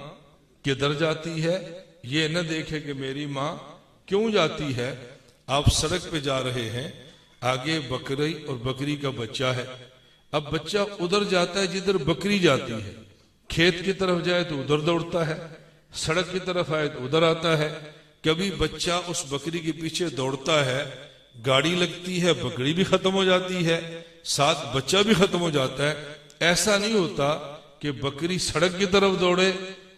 کدھر جاتی ہے، یہ نہ دیکھے کہ میری ماں کیوں جاتی ہے. آپ سڑک پہ جا رہے ہیں، آگے بکری اور بکری کا بچہ ہے. اب بچہ ادھر جاتا ہے جدھر بکری جاتی ہے، کھیت کی طرف جائے تو ادھر دوڑتا ہے، سڑک کی طرف آئے تو ادھر آتا ہے. کبھی بچہ اس بکری کے پیچھے دوڑتا ہے، گاڑی لگتی ہے، بکری بھی ختم ہو جاتی ہے، ساتھ بچہ بھی ختم ہو جاتا ہے. ایسا نہیں ہوتا کہ بکری سڑک کی طرف دوڑے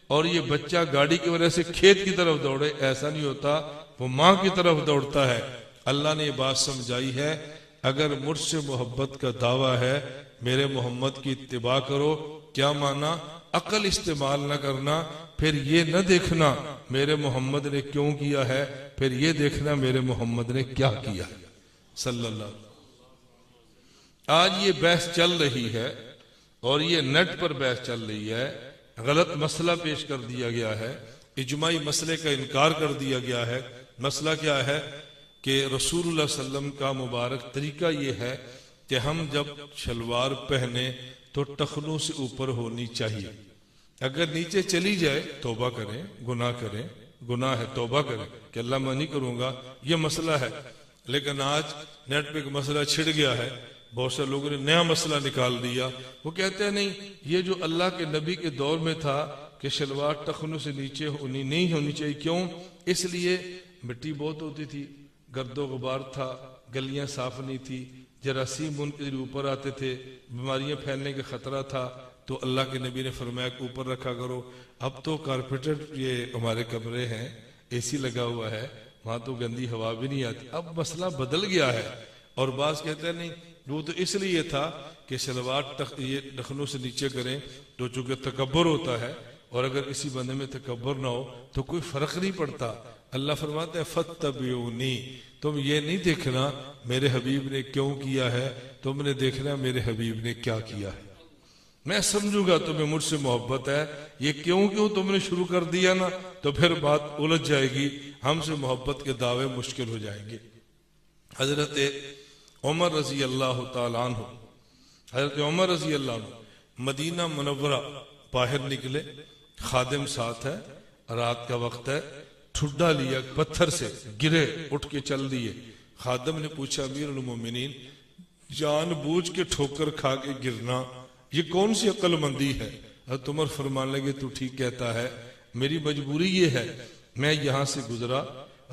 اور یہ بچہ گاڑی کی وجہ سے کھیت کی طرف دوڑے. ایسا نہیں ہوتا، وہ ماں کی طرف دوڑتا ہے. اللہ نے یہ بات سمجھائی ہے، اگر مجھ سے محبت کا دعویٰ ہے میرے محمد کی اتباع کرو. کیا معنی؟ عقل استعمال نہ کرنا، پھر یہ نہ دیکھنا میرے محمد نے کیوں کیا ہے، پھر یہ دیکھنا میرے محمد نے کیا کیا ہے صلی اللہ علیہ وسلم. آج یہ بحث چل رہی ہے اور یہ نیٹ پر بحث چل رہی ہے. غلط مسئلہ پیش کر دیا گیا ہے، اجماعی مسئلے کا انکار کر دیا گیا ہے. مسئلہ کیا ہے کہ رسول اللہ صلی اللہ علیہ وسلم کا مبارک طریقہ یہ ہے کہ ہم جب شلوار پہنے تو ٹخنوں سے اوپر ہونی چاہیے. اگر نیچے چلی جائے توبہ کریں، گناہ کریں، گناہ ہے توبہ کریں کہ اللہ میں نہیں کروں گا، یہ مسئلہ ہے. لیکن آج نیٹ پہ ایک مسئلہ چھڑ گیا ہے، بہت سے لوگوں نے نیا مسئلہ نکال دیا. وہ کہتے ہیں نہیں، یہ جو اللہ کے نبی کے دور میں تھا کہ شلوار ٹخنوں سے نیچے نہیں ہونی چاہیے. کیوں؟ اس لیے مٹی بہت ہوتی تھی، گرد و غبار تھا، گلیاں صاف نہیں تھی، جراثیم ان کے اوپر آتے تھے، بیماریاں پھیلنے کا خطرہ تھا، تو اللہ کے نبی نے فرمایا کہ اوپر رکھا کرو. اب تو کارپیٹر یہ ہمارے کمرے ہیں، اے سی لگا ہوا ہے، وہاں تو گندی ہوا بھی نہیں آتی. اب مسئلہ بدل گیا ہے. اور بعض کہتے ہیں نہیں، وہ تو اس لیے تھا کہ شلوار ٹخنوں سے نیچے کریں تو چونکہ تکبر ہوتا ہے، اور اگر اسی بندے میں تکبر نہ ہو تو کوئی فرق نہیں پڑتا. اللہ فرماتا ہے فَاتَّبِعُونِی، تم یہ نہیں دیکھنا میرے حبیب نے کیوں کیا ہے، تم نے دیکھنا میرے حبیب نے کیا کیا ہے. میں سمجھوں گا تمہیں مجھ سے محبت ہے. یہ کیوں تم نے شروع کر دیا نا تو پھر بات الجھ جائے گی، ہم سے محبت کے دعوے مشکل ہو جائیں گے. حضرت عمر رضی اللہ تعالیٰ عنہ، حضرت عمر رضی اللہ عنہ مدینہ منورہ باہر نکلے، خادم ساتھ ہے، رات کا وقت ہے، ٹھڈا لیا پتھر سے، گرے، اٹھ کے چل دیے. خادم نے پوچھا امیر المومنین، جان بوجھ کے ٹھوکر کھا کے گرنا یہ کون سی عقل مندی ہے؟ حضرت عمر فرمان لگے تو ٹھیک کہتا ہے، میری مجبوری یہ ہے، میں یہاں سے گزرا،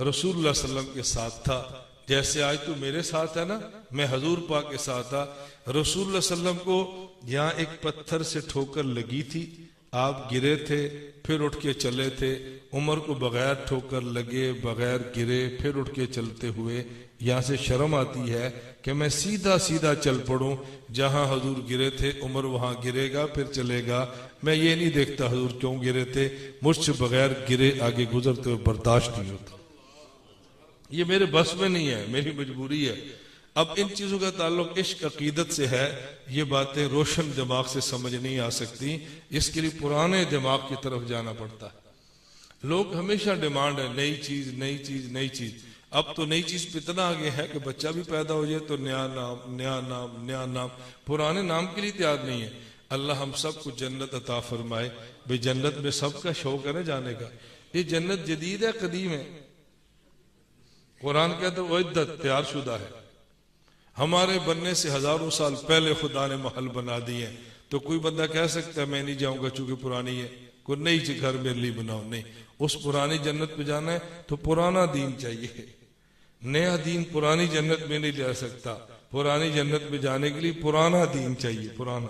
رسول اللہ صلی اللہ علیہ وسلم کے ساتھ تھا، جیسے آج تو میرے ساتھ ہے نا، میں حضور پاک کے ساتھ تھا. رسول اللہ صلی اللہ علیہ وسلم کو یہاں ایک پتھر سے ٹھوکر لگی تھی، آپ گرے تھے، پھر اٹھ کے چلے تھے. عمر کو بغیر ٹھوکر لگے، بغیر گرے، پھر اٹھ کے چلتے ہوئے یہاں سے شرم آتی ہے کہ میں سیدھا سیدھا چل پڑوں، جہاں حضور گرے تھے عمر وہاں گرے گا، پھر چلے گا. میں یہ نہیں دیکھتا حضور کیوں گرے تھے، مجھ سے بغیر گرے آگے گزرتے ہوئے برداشت نہیں ہوتا. یہ میرے بس میں نہیں ہے، میری مجبوری ہے. اب ان چیزوں کا تعلق عشق عقیدت سے ہے، یہ باتیں روشن دماغ سے سمجھ نہیں آ سکتی، اس کے لیے پرانے دماغ کی طرف جانا پڑتا ہے. لوگ ہمیشہ ڈیمانڈ ہے نئی چیز، نئی چیز، نئی چیز. اب تو نئی چیز پہ اتنا آگے ہے کہ بچہ بھی پیدا ہو جائے تو نیا نام، نیا نام، نیا نام. پرانے نام کے لیے تیار نہیں ہے. اللہ ہم سب کو جنت عطا فرمائے. بھئی جنت میں سب کا شوق ہے نا جانے کا. یہ جنت جدید ہے قدیم ہے؟ قرآن کہتا ہے اعدت، تیار شدہ ہے. ہمارے بننے سے ہزاروں سال پہلے خدا نے محل بنا دیے. تو کوئی بندہ کہہ سکتا ہے میں نہیں جاؤں گا چونکہ پرانی ہے، کوئی نئی گھر میرے لیے بناؤ. نہیں، اس پرانی جنت پہ جانا ہے تو پرانا دین چاہیے. نیا دین پرانی جنت میں نہیں جا سکتا. پرانی جنت میں جانے کے لیے پرانا دین چاہیے. پرانا،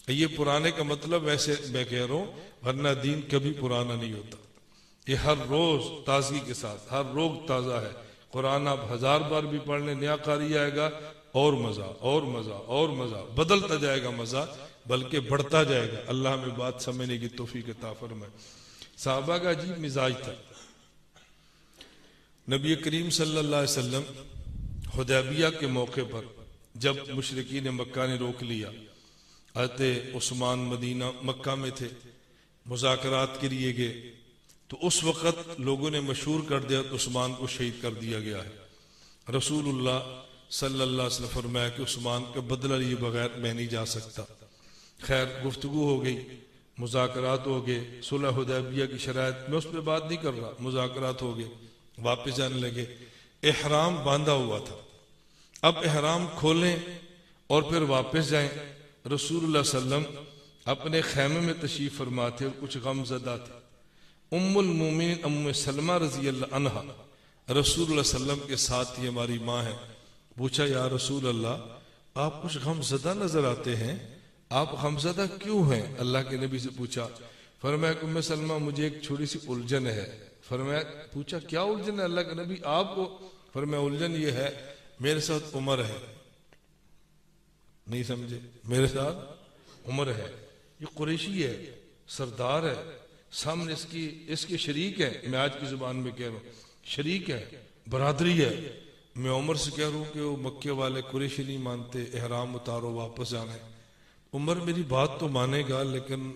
یہ پرانے کا مطلب ویسے میں کہہ رہا ہوں، ورنہ دین کبھی پرانا نہیں ہوتا. یہ ہر روز تازگی کے ساتھ، ہر روز تازہ ہے۔ قرآن آپ 1000 بار بھی پڑھ لیں، نیا قاری آئے گا، اور مزہ اور مزہ اور مزہ، بدلتا جائے گا مزہ، بلکہ بڑھتا جائے گا۔ اللہ ہمیں بات سمجھنے کی توفیق عطا فرمائے۔ صحابہ کا عجیب مزاج تھا۔ نبی کریم صلی اللہ علیہ وسلم حدیبیہ کے موقع پر جب مشرکین مکہ نے روک لیا، حضرت عثمان مدینہ مکہ میں تھے، مذاکرات کے لیے گئے، تو اس وقت لوگوں نے مشہور کر دیا تو عثمان کو شہید کر دیا گیا ہے۔ رسول اللہ صلی اللہ علیہ وسلم فرمایا کہ عثمان کا بدلہ لیے بغیر میں نہیں جا سکتا۔ خیر گفتگو ہو گئی، مذاکرات ہو گئے، صلح حدیبیہ کی شرائط میں اس پہ بات نہیں کر رہا، مذاکرات ہو گئے، واپس جانے لگے۔ احرام باندھا ہوا تھا، اب احرام کھولیں اور پھر واپس جائیں۔ رسول اللہ صلی اللہ علیہ وسلم اپنے خیمے میں تشریف فرما تھے اور کچھ غم زدہ تھے۔ ام المومنین ام سلمہ رضی اللہ عنہا رسول اللہ صلی اللہ علیہ وسلم کے ساتھ ہی ہماری ماں ہے۔ پوچھا یا رسول اللہ آپ کچھ غم زدہ نظر آتے ہیں، آپ غم زدہ کیوں ہیں؟ اللہ کے نبی سے پوچھا۔ فرمایا کہ ام سلمہ مجھے ایک چھوٹی سی الجھن ہے۔ فرمایا پوچھا کیا الجھن ہے اللہ کے نبی آپ کو؟ فرمایا الجھن یہ ہے میرے ساتھ عمر ہے۔ نہیں سمجھے؟ میرے ساتھ عمر ہے، یہ قریشی ہے، سردار ہے، سامنے اس کے شریک ہے، میں آج کی زبان میں کہہ رہا ہوں شریک ہے، برادری ہے۔ میں عمر سے کہہ رہا ہوں کہ وہ مکے والے قریشی نہیں مانتے، احرام اتارو واپس جانا ہے۔ عمر میری بات تو مانے گا لیکن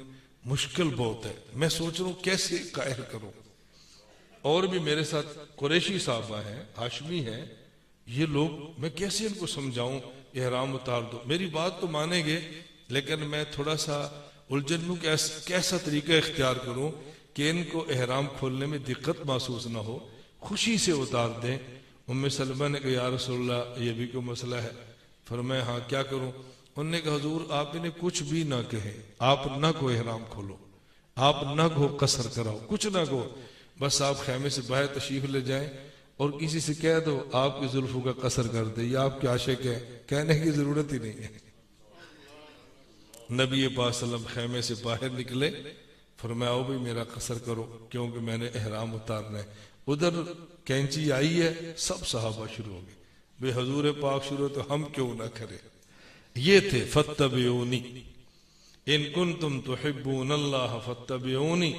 مشکل بہت ہے، میں سوچ رہا ہوں کیسے قاہر کروں۔ اور بھی میرے ساتھ قریشی صحابہ ہیں، ہاشمی ہیں، یہ لوگ میں کیسے ان کو سمجھاؤں احرام اتار دو؟ میری بات تو مانیں گے لیکن میں تھوڑا سا الجھن میں کیسا طریقہ اختیار کروں کہ ان کو احرام کھولنے میں دقت محسوس نہ ہو، خوشی سے اتار دیں۔ ام سلمہ نے کہا یا رسول اللہ یہ بھی کوئی مسئلہ ہے؟ فرمایا ہاں کیا کروں؟ انہوں نے کہا حضور آپ انہیں کچھ بھی نہ کہیں، آپ نہ کو احرام کھولو، آپ نہ کو قصر کراؤ، کچھ نہ کو، بس آپ خیمے سے باہر تشریف لے جائیں اور کسی سے کہہ دو آپ کی زلفوں کا قصر کر دے، یہ آپ کے عاشق ہے، کہنے کی ضرورت ہی نہیں ہے۔ نبی پاک صلی اللہ علیہ وسلم خیمے سے باہر نکلے، فرمایا او بھی میرا قصر کرو کیونکہ میں نے احرام اتارنا ہے۔ ادھر کینچی آئی ہے، سب صحابہ شروع ہو گئے، بے حضور پاک شروع تو ہم کیوں نہ کریں۔ یہ تھے فاتبعونی ان کنتم تحبون اللہ فاتبعونی،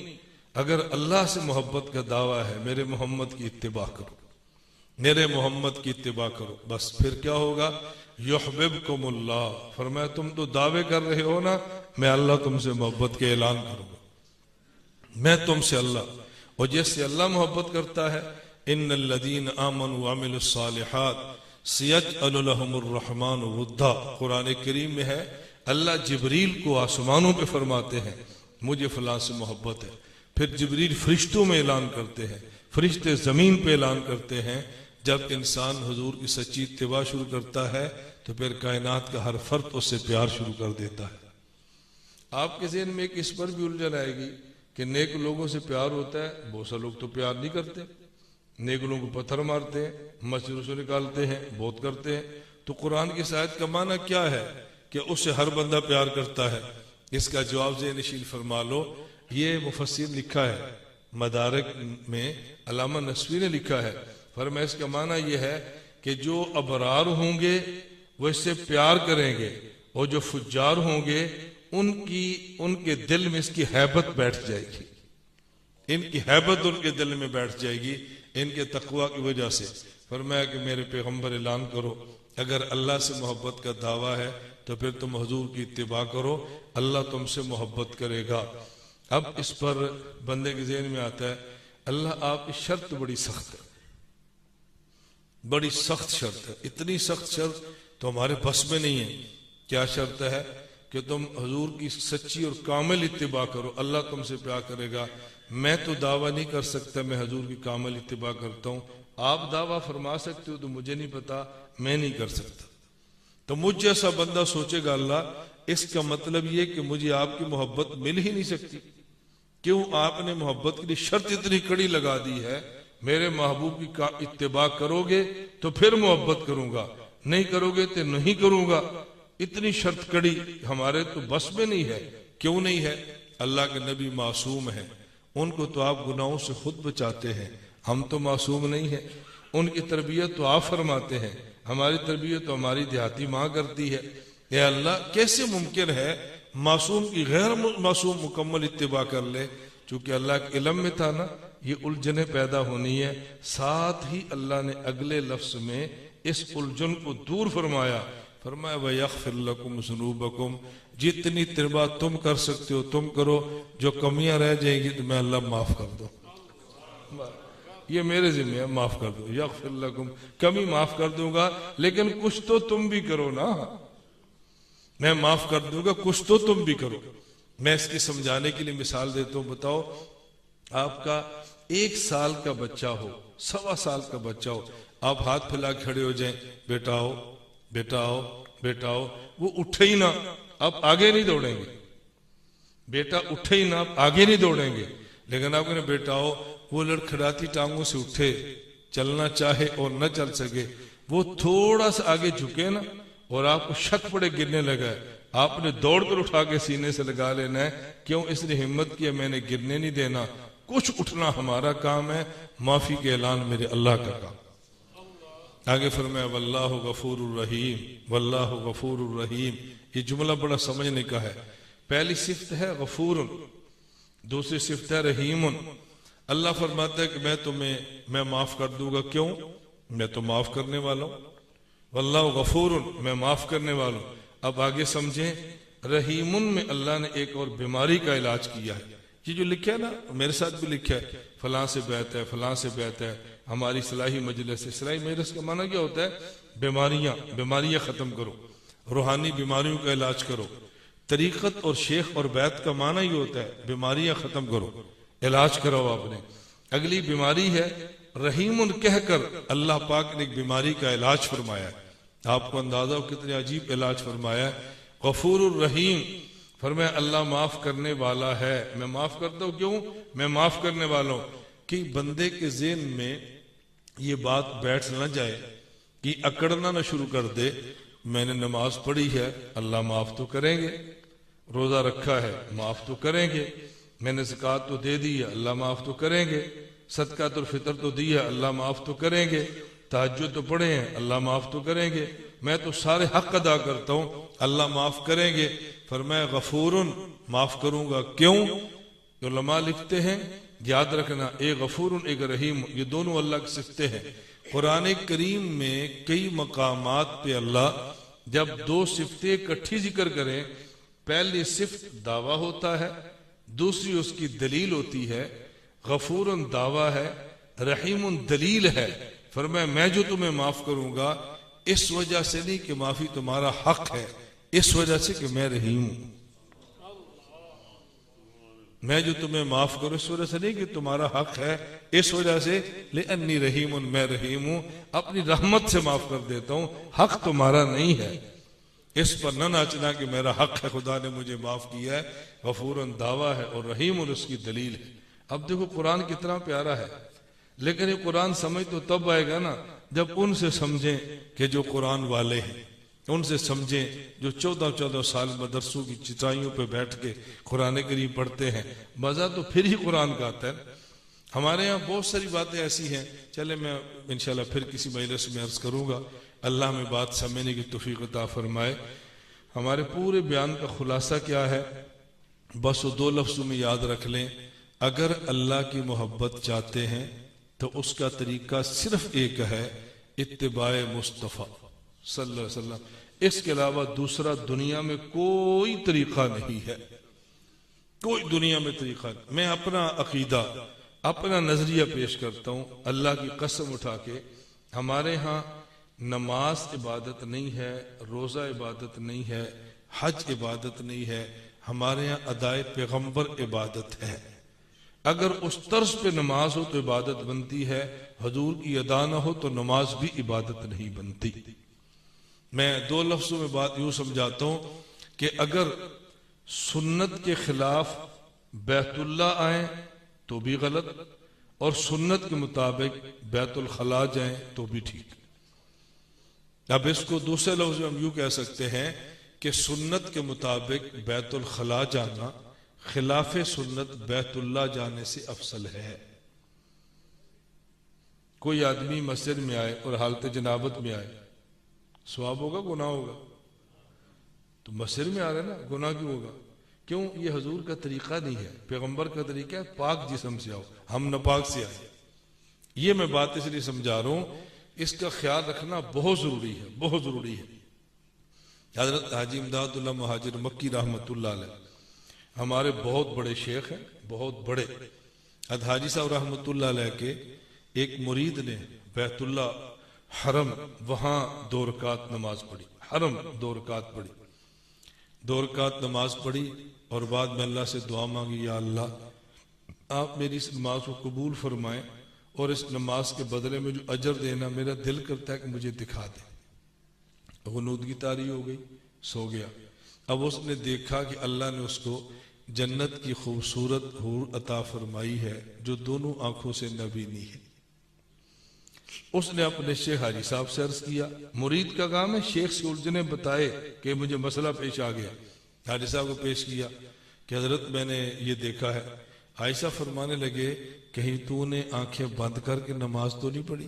اگر اللہ سے محبت کا دعویٰ ہے میرے محمد کی اتباع کرو، میرے محمد کی اتباع کرو، بس پھر کیا ہوگا؟ یحببکم اللہ، فرمایا تم تو دعوے کر رہے ہو نا، میں اللہ تم سے محبت کے اعلان کروں گا، میں تم سے اللہ، اور جس سے اللہ محبت کرتا ہے ان الذین آمنوا وعملوا الصالحات سیجعل لهم الرحمن ودا، قرآن کریم میں ہے اللہ جبریل کو آسمانوں پہ فرماتے ہیں مجھے فلاں سے محبت ہے، پھر جبریل فرشتوں میں اعلان کرتے ہیں، فرشتے زمین پہ اعلان کرتے ہیں۔ جب انسان حضور کی سچی اتباع شروع کرتا ہے تو پھر کائنات کا ہر فرد اس سے پیار شروع کر دیتا ہے۔ آپ کے ذہن میں ایک اس پر بھی الجھن آئے گی کہ نیک لوگوں سے پیار ہوتا ہے، بہت سے لوگ تو پیار نہیں کرتے، نیک لوگوں کو پتھر مارتے ہیں، مسجدوں سے نکالتے ہیں، بہت کرتے ہیں۔ تو قرآن کی اس آیت کا معنی کیا ہے کہ اس سے ہر بندہ پیار کرتا ہے؟ اس کا جواب ذہن نشین فرما لو، یہ مفسر لکھا ہے مدارک میں، علامہ نسوی نے لکھا ہے، فرمایا اس کا معنی یہ ہے کہ جو ابرار ہوں گے وہ اس سے پیار کریں گے، اور جو فجار ہوں گے ان کے دل میں اس کی ہیبت بیٹھ جائے گی، ان کی ہیبت ان کے دل میں بیٹھ جائے گی ان کے تقوی کی وجہ سے۔ فرمایا کہ میرے پیغمبر اعلان کرو اگر اللہ سے محبت کا دعویٰ ہے تو پھر تم حضور کی اتباع کرو، اللہ تم سے محبت کرے گا۔ اب اس پر بندے کے ذہن میں آتا ہے اللہ آپ کی شرط بڑی سخت ہے، بڑی سخت شرط ہے، اتنی سخت شرط تو ہمارے بس میں نہیں ہے۔ کیا شرط ہے؟ کہ تم حضور کی سچی اور کامل اتباع کرو، اللہ تم سے پیار کرے گا۔ میں تو دعویٰ نہیں کر سکتا میں حضور کی کامل اتباع کرتا ہوں، آپ دعویٰ فرما سکتے ہو تو مجھے نہیں پتا، میں نہیں کر سکتا۔ تو مجھ جیسا بندہ سوچے گا اللہ اس کا مطلب یہ کہ مجھے آپ کی محبت مل ہی نہیں سکتی، کیوں آپ نے محبت کے لیے شرط اتنی کڑی لگا دی ہے، میرے محبوب کی اتباع کرو گے تو پھر محبت کروں گا، نہیں کرو گے تو نہیں کروں گا۔ اتنی شرط کڑی ہمارے تو بس میں نہیں ہے۔ کیوں نہیں ہے؟ اللہ کے نبی معصوم ہیں، ان کو تو آپ گناہوں سے خود بچاتے ہیں، ہم تو معصوم نہیں ہیں، ان کی تربیت تو آپ فرماتے ہیں، ہماری تربیت تو ہماری دیہاتی ماں کرتی ہے۔ اے اللہ کیسے ممکن ہے معصوم کی غیر معصوم مکمل اتباع کر لے؟ چونکہ اللہ کے علم میں تھا نا یہ الجھنیں پیدا ہونی ہے، ساتھ ہی اللہ نے اگلے لفظ میں اس الجھن کو دور فرمایا، فرمایا وَيَغْفِرْ لَكُمْ ذُنُوبَكُمْ، جتنی تربیت تم کر سکتے ہو تم کرو، جو کمیاں رہ جائیں گی تو میں اللہ معاف کر دو، یہ میرے ذمہ ہے، معاف کر دو، یغفر لکم، کمی معاف کر دوں گا لیکن کچھ تو تم بھی کرو نا، میں معاف کر دوں گا کچھ تو تم بھی کرو۔ میں اس کی سمجھانے کے لیے مثال دیتا ہوں، بتاؤ آپ کا 1 سال کا بچہ ہو، 1.25 سال کا بچہ ہو، آپ ہاتھ پھیلا کھڑے ہو جائیں، بیٹا آؤ بیٹا آؤ بیٹا آؤ، وہ اٹھے ہی نہ، آپ آگے نہیں دوڑیں گے، بیٹا اٹھے ہی نہ آپ آگے نہیں دوڑیں گے، لیکن آپ کہنے بیٹا آؤ، وہ لڑکھڑاتی ٹانگوں سے اٹھے، چلنا چاہے اور نہ چل سکے، وہ تھوڑا سا آگے جھکے نا اور آپ کو شک پڑے گرنے لگا ہے، آپ نے دوڑ کر اٹھا کے سینے سے لگا لینا ہے، کیوں؟ اس نے ہمت کیا میں نے گرنے نہیں دینا، کچھ اٹھنا ہمارا کام ہے، معافی کے اعلان میرے اللہ کا کام۔ آگے فرمایا واللہ غفور الرحیم، واللہ غفور الرحیم، یہ جملہ بڑا سمجھنے کا ہے۔ پہلی صفت ہے غفور، دوسری صفت ہے رحیم۔ اللہ فرماتا ہے کہ میں معاف کر دوں گا، کیوں؟ میں تو معاف کرنے والا ہوں، واللہ غفور، میں معاف کرنے والا ہوں۔ اب آگے سمجھیں، رحیم میں اللہ نے ایک اور بیماری کا علاج کیا ہے، یہ جو لکھا ہے نا میرے ساتھ بھی لکھا ہے، فلاں سے بیعت ہے، فلاں سے بیعت ہے، ہماری اصلاحی مجلس، اصلاحی مجلس کا معنی کیا ہوتا ہے؟ بیماریاں ختم کرو، روحانی بیماریوں کا علاج کرو۔ طریقت اور شیخ اور بیعت کا معنی ہی ہوتا ہے بیماریاں ختم کرو، علاج کراؤ آپ نے۔ اگلی بیماری ہے رحیم کہہ کر اللہ پاک نے ایک بیماری کا علاج فرمایا ہے، آپ کو اندازہ ہو کتنے عجیب علاج فرمایا ہے۔ غفور الرحیم، فرمایا اللہ معاف کرنے والا ہے، میں معاف کرتا ہوں، کیوں؟ میں معاف کرنے والا ہوں۔ کہ بندے کے ذہن میں یہ بات بیٹھ نہ جائے، کہ اکڑنا نہ شروع کر دے، میں نے نماز پڑھی ہے اللہ معاف تو کریں گے، روزہ رکھا ہے معاف تو کریں گے، میں نے زکوٰۃ تو دے دی ہے اللہ معاف تو کریں گے، صدقۃ الفطر تو دی ہے اللہ معاف تو کریں گے، تہجد تو پڑھے ہیں اللہ معاف تو کریں گے، میں تو سارے حق ادا کرتا ہوں اللہ معاف کریں گے۔ فرمایا غفور، معاف کروں گا، کیوں؟ علماء لکھتے ہیں یاد رکھنا، ایک غفور ایک رحیم، یہ دونوں اللہ کی صفتیں ہیں۔ قرآن کریم میں کئی مقامات پہ اللہ جب 2 صفتیں اکٹھی ذکر کریں، پہلی صفت دعویٰ ہوتا ہے، دوسری اس کی دلیل ہوتی ہے۔ غفور دعویٰ ہے، رحیم دلیل ہے۔ فرمایا میں جو تمہیں معاف کروں گا اس وجہ سے نہیں کہ معافی تمہارا حق ہے، اس وجہ سے کہ میں رحیم ہوں۔ میں جو تمہیں معاف کروں اس وجہ سے نہیں کہ تمہارا حق ہے، اس وجہ سے لأنی رحیم، میں رحیم ہوں، اپنی رحمت سے معاف کر دیتا ہوں، حق تمہارا نہیں ہے، اس پر نہ ناچنا کہ میرا حق ہے، خدا نے مجھے معاف کیا ہے۔ غفور دعویٰ ہے اور رحیم اس کی دلیل ہے۔ اب دیکھو قرآن کتنا پیارا ہے، لیکن یہ قرآن سمجھ تو تب آئے گا نا جب ان سے سمجھیں کہ جو قرآن والے ہیں، ان سے سمجھیں جو 14 سال مدرسوں کی چٹائیوں پہ بیٹھ کے قرآن کریم پڑھتے ہیں، مزہ تو پھر ہی قرآن کا آتا ہے۔ ہمارے ہاں بہت ساری باتیں ایسی ہیں، چلے میں انشاءاللہ پھر کسی مجلس میں عرض کروں گا، اللہ میں بات سمجھنے کی توفیق عطا فرمائے۔ ہمارے پورے بیان کا خلاصہ کیا ہے؟ بس وہ 2 لفظوں میں یاد رکھ لیں، اگر اللہ کی محبت چاہتے ہیں تو اس کا طریقہ صرف ایک ہے، اتباع مصطفیٰ صلی اللہ علیہ وسلم، اس کے علاوہ دوسرا دنیا میں کوئی طریقہ نہیں ہے، کوئی دنیا میں طریقہ نہیں۔ میں اپنا عقیدہ، اپنا نظریہ پیش کرتا ہوں، اللہ کی قسم اٹھا کے، ہمارے ہاں نماز عبادت نہیں ہے، روزہ عبادت نہیں ہے، حج عبادت نہیں ہے، ہمارے ہاں ادائے پیغمبر عبادت ہے۔ اگر اس طرز پہ نماز ہو تو عبادت بنتی ہے، حضور کی ادا نہ ہو تو نماز بھی عبادت نہیں بنتی۔ میں 2 لفظوں میں بات یوں سمجھاتا ہوں کہ اگر سنت کے خلاف بیت اللہ آئیں تو بھی غلط، اور سنت کے مطابق بیت الخلاء جائیں تو بھی ٹھیک۔ اب اس کو دوسرے لفظ میں ہم یوں کہہ سکتے ہیں کہ سنت کے مطابق بیت الخلاء جانا خلاف سنت بیت اللہ جانے سے افضل ہے۔ کوئی آدمی مسجد میں آئے اور حالت جنابت میں آئے، ثواب ہوگا گناہ ہوگا؟ تو مسجد میں آ رہے نا، گناہ کیوں ہوگا؟ کیوں؟ یہ حضور کا طریقہ نہیں ہے، پیغمبر کا طریقہ ہے پاک جسم سے آؤ، ہم ناپاک سے آئے۔ یہ میں بات اس لیے سمجھا رہا ہوں، اس کا خیال رکھنا بہت ضروری ہے، بہت ضروری ہے۔ حضرت حاجی امداد اللہ مہاجر مکی رحمۃ اللہ علیہ ہمارے بہت بڑے شیخ ہیں، بہت بڑے۔ حضرت حاجی صاحب رحمۃ اللہ علیہ کے ایک مرید نے بیت اللہ حرم وہاں 2 رکعت نماز پڑھی، حرم 2 رکعت پڑھی، 2 رکعت نماز پڑھی اور بعد میں اللہ سے دعا مانگی، یا اللہ آپ میری اس نماز کو قبول فرمائیں اور اس نماز کے بدلے میں جو اجر دینا میرا دل کرتا ہے کہ مجھے دکھا دیں۔ غنودگی طاری ہو گئی، سو گیا۔ اب اس نے دیکھا کہ اللہ نے اس کو جنت کی خوبصورت حور عطا فرمائی ہے جو دونوں آنکھوں سے نبینی ہے۔ اس نے اپنے شیخ حاجی صاحب سے عرض کیا، مرید کا کام ہے شیخ سے الجھنے بتائے کہ مجھے مسئلہ پیش آ گیا۔ حاجی صاحب کو پیش کیا کہ حضرت میں نے یہ دیکھا ہے۔ عائشہ فرمانے لگے کہیں تو نے آنکھیں بند کر کے نماز تو نہیں پڑھی؟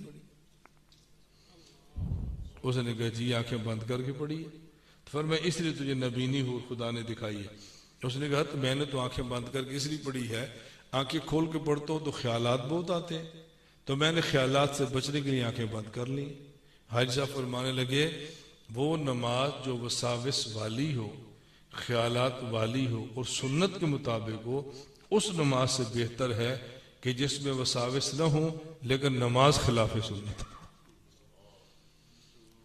اس نے کہا جی آنکھیں بند کر کے پڑھی ہے۔ فرمایا اس لیے تجھے نبینی حور خدا نے دکھائی ہے۔ اس نے کہا تو میں نے تو آنکھیں بند کر کے اس لیے پڑھی ہے، آنکھیں کھول کے پڑھتا ہوں تو خیالات بہت آتے ہیں، تو میں نے خیالات سے بچنے کے لیے آنکھیں بند کر لی۔ حاجی صاحب فرمانے لگے وہ نماز جو وساوس والی ہو، خیالات والی ہو اور سنت کے مطابق ہو، اس نماز سے بہتر ہے کہ جس میں وساوس نہ ہو لیکن نماز خلاف سنت،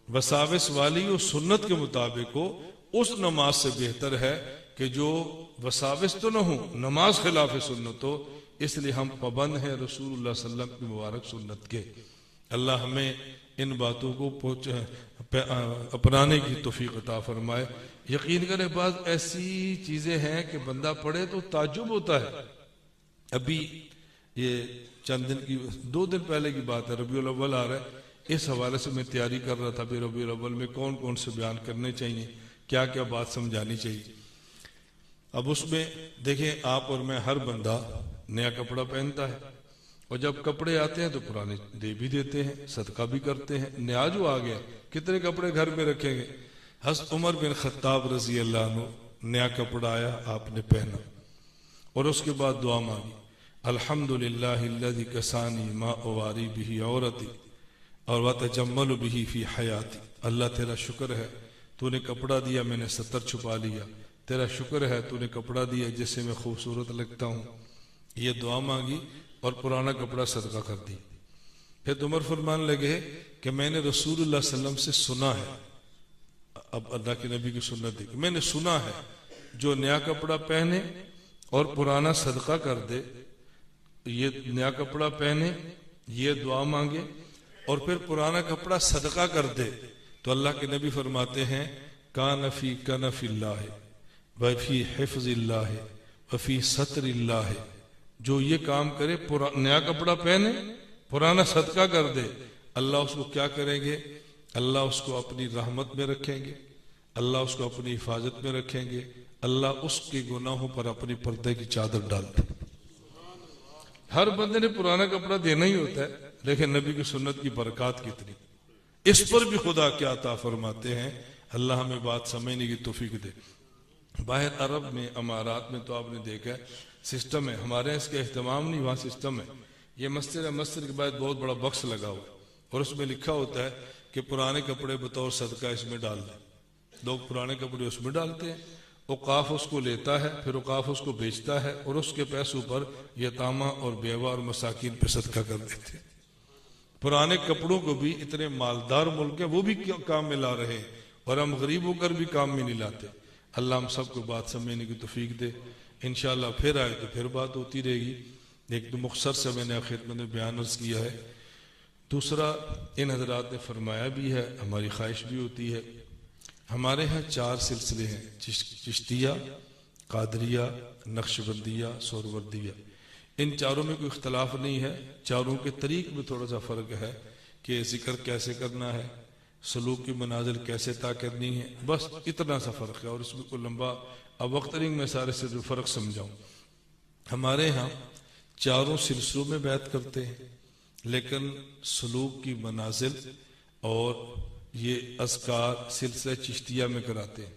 وساوس والی ہو سنت کے مطابق ہو، اس نماز سے بہتر ہے کہ جو وساوس تو نہ ہو نماز خلاف سنت ہو۔ اس لیے ہم پابند ہیں رسول اللہ صلی اللہ علیہ وسلم کی مبارک سنت کے۔ اللہ ہمیں ان باتوں کو اپنانے کی توفیق عطا فرمائے۔ یقین کریں بعض ایسی چیزیں ہیں کہ بندہ پڑھے تو تعجب ہوتا ہے۔ ابھی یہ چند دن کی 2 دن پہلے کی بات ہے، ربیع الاول آ رہا ہے، اس حوالے سے میں تیاری کر رہا تھا کہ ربیع الاول میں کون کون سے بیان کرنے چاہیے، کیا کیا بات سمجھانی چاہیے۔ اب اس میں دیکھیں آپ اور میں، ہر بندہ نیا کپڑا پہنتا ہے اور جب کپڑے آتے ہیں تو پرانے دے بھی دیتے ہیں، صدقہ بھی کرتے ہیں۔ نیا جو آ گیا کتنے کپڑے گھر میں رکھیں گے؟ حضرت عمر بن خطاب رضی اللہ عنہ نیا کپڑا آیا، آپ نے پہنا اور اس کے بعد دعا مانگی، الحمدللہ الذی کسانی ما اواری بہ عورتی اور وتجمل بہ فی حیاتی۔ اللہ تیرا شکر ہے تو نے کپڑا دیا، میں نے ستر چھپا لیا، تیرا شکر ہے تو نے کپڑا دیا جس سے میں خوبصورت لگتا ہوں۔ یہ دعا مانگی اور پرانا کپڑا صدقہ کر دی۔ پھر عمر فرمان لگے کہ میں نے رسول اللہ صلی اللہ علیہ وسلم سے سنا ہے، اب اللہ کے نبی کی سنت دیکھ، میں نے سنا ہے جو نیا کپڑا پہنے اور پرانا صدقہ کر دے، یہ نیا کپڑا پہنے، یہ دعا مانگے اور پھر پرانا کپڑا صدقہ کر دے، تو اللہ کے نبی فرماتے ہیں کان فی کنف اللہ وفی حفظ اللہ وفی ستر اللہ، جو یہ کام کرے، نیا کپڑا پہنے پرانا صدقہ کر دے، اللہ اس کو کیا کریں گے؟ اللہ اس کو اپنی رحمت میں رکھیں گے، اللہ اس کو اپنی حفاظت میں رکھیں گے، اللہ اس کے گناہوں پر اپنی پردے کی چادر ڈال دے۔ ہر بندے نے پرانا کپڑا دینا ہی ہوتا ہے، لیکن نبی کی سنت کی برکات کتنی، اس پر بھی خدا کیا عطا فرماتے ہیں۔ اللہ ہمیں بات سمجھنے کی توفیق دے۔ باہر عرب میں، امارات میں تو آپ نے دیکھا ہے سسٹم ہے، ہمارے اس کا اہتمام نہیں، وہاں سسٹم ہے۔ یہ مسجد ہے، مسجد کے بعد بہت بڑا بکس لگا ہوا اور اس میں لکھا ہوتا ہے کہ پرانے کپڑے بطور صدقہ اس میں ڈال دیں۔ لوگ پرانے کپڑے اس میں ڈالتے ہیں، اوقاف اس کو لیتا ہے، پھر اوقاف اس کو بیچتا ہے اور اس کے پیسوں پر یتامہ اور بیوہ اور مساکین پہ صدقہ کر دیتے ہیں۔ پرانے کپڑوں کو بھی اتنے مالدار ملک ہیں وہ بھی کام میں لا رہے ہیں اور ہم غریب ہو کر بھی کام میں نہیں لاتے۔ اللہ ہم سب کو بات سمجھنے کی توفیق دے۔ انشاءاللہ پھر آئے تو پھر بات ہوتی رہے گی، ایک تو مختصر سے میں نے خدمت میں بیان عرض کیا ہے۔ دوسرا ان حضرات نے فرمایا بھی ہے، ہماری خواہش بھی ہوتی ہے، ہمارے ہاں 4 سلسلے ہیں، چشتیہ، قادریہ، نقشبندیہ، سہروردیہ۔ ان چاروں میں کوئی اختلاف نہیں ہے، چاروں کے طریق میں تھوڑا سا فرق ہے کہ ذکر کیسے کرنا ہے، سلوک کی منازل کیسے طے کرنی ہے، بس اتنا سا فرق ہے، اور اس میں کوئی لمبا اب وقت نہیں میں سارے سے جو فرق سمجھاؤں۔ ہمارے ہاں چاروں سلسلوں میں بیعت کرتے ہیں، لیکن سلوک کی منازل اور یہ اذکار سلسلہ چشتیہ میں کراتے ہیں۔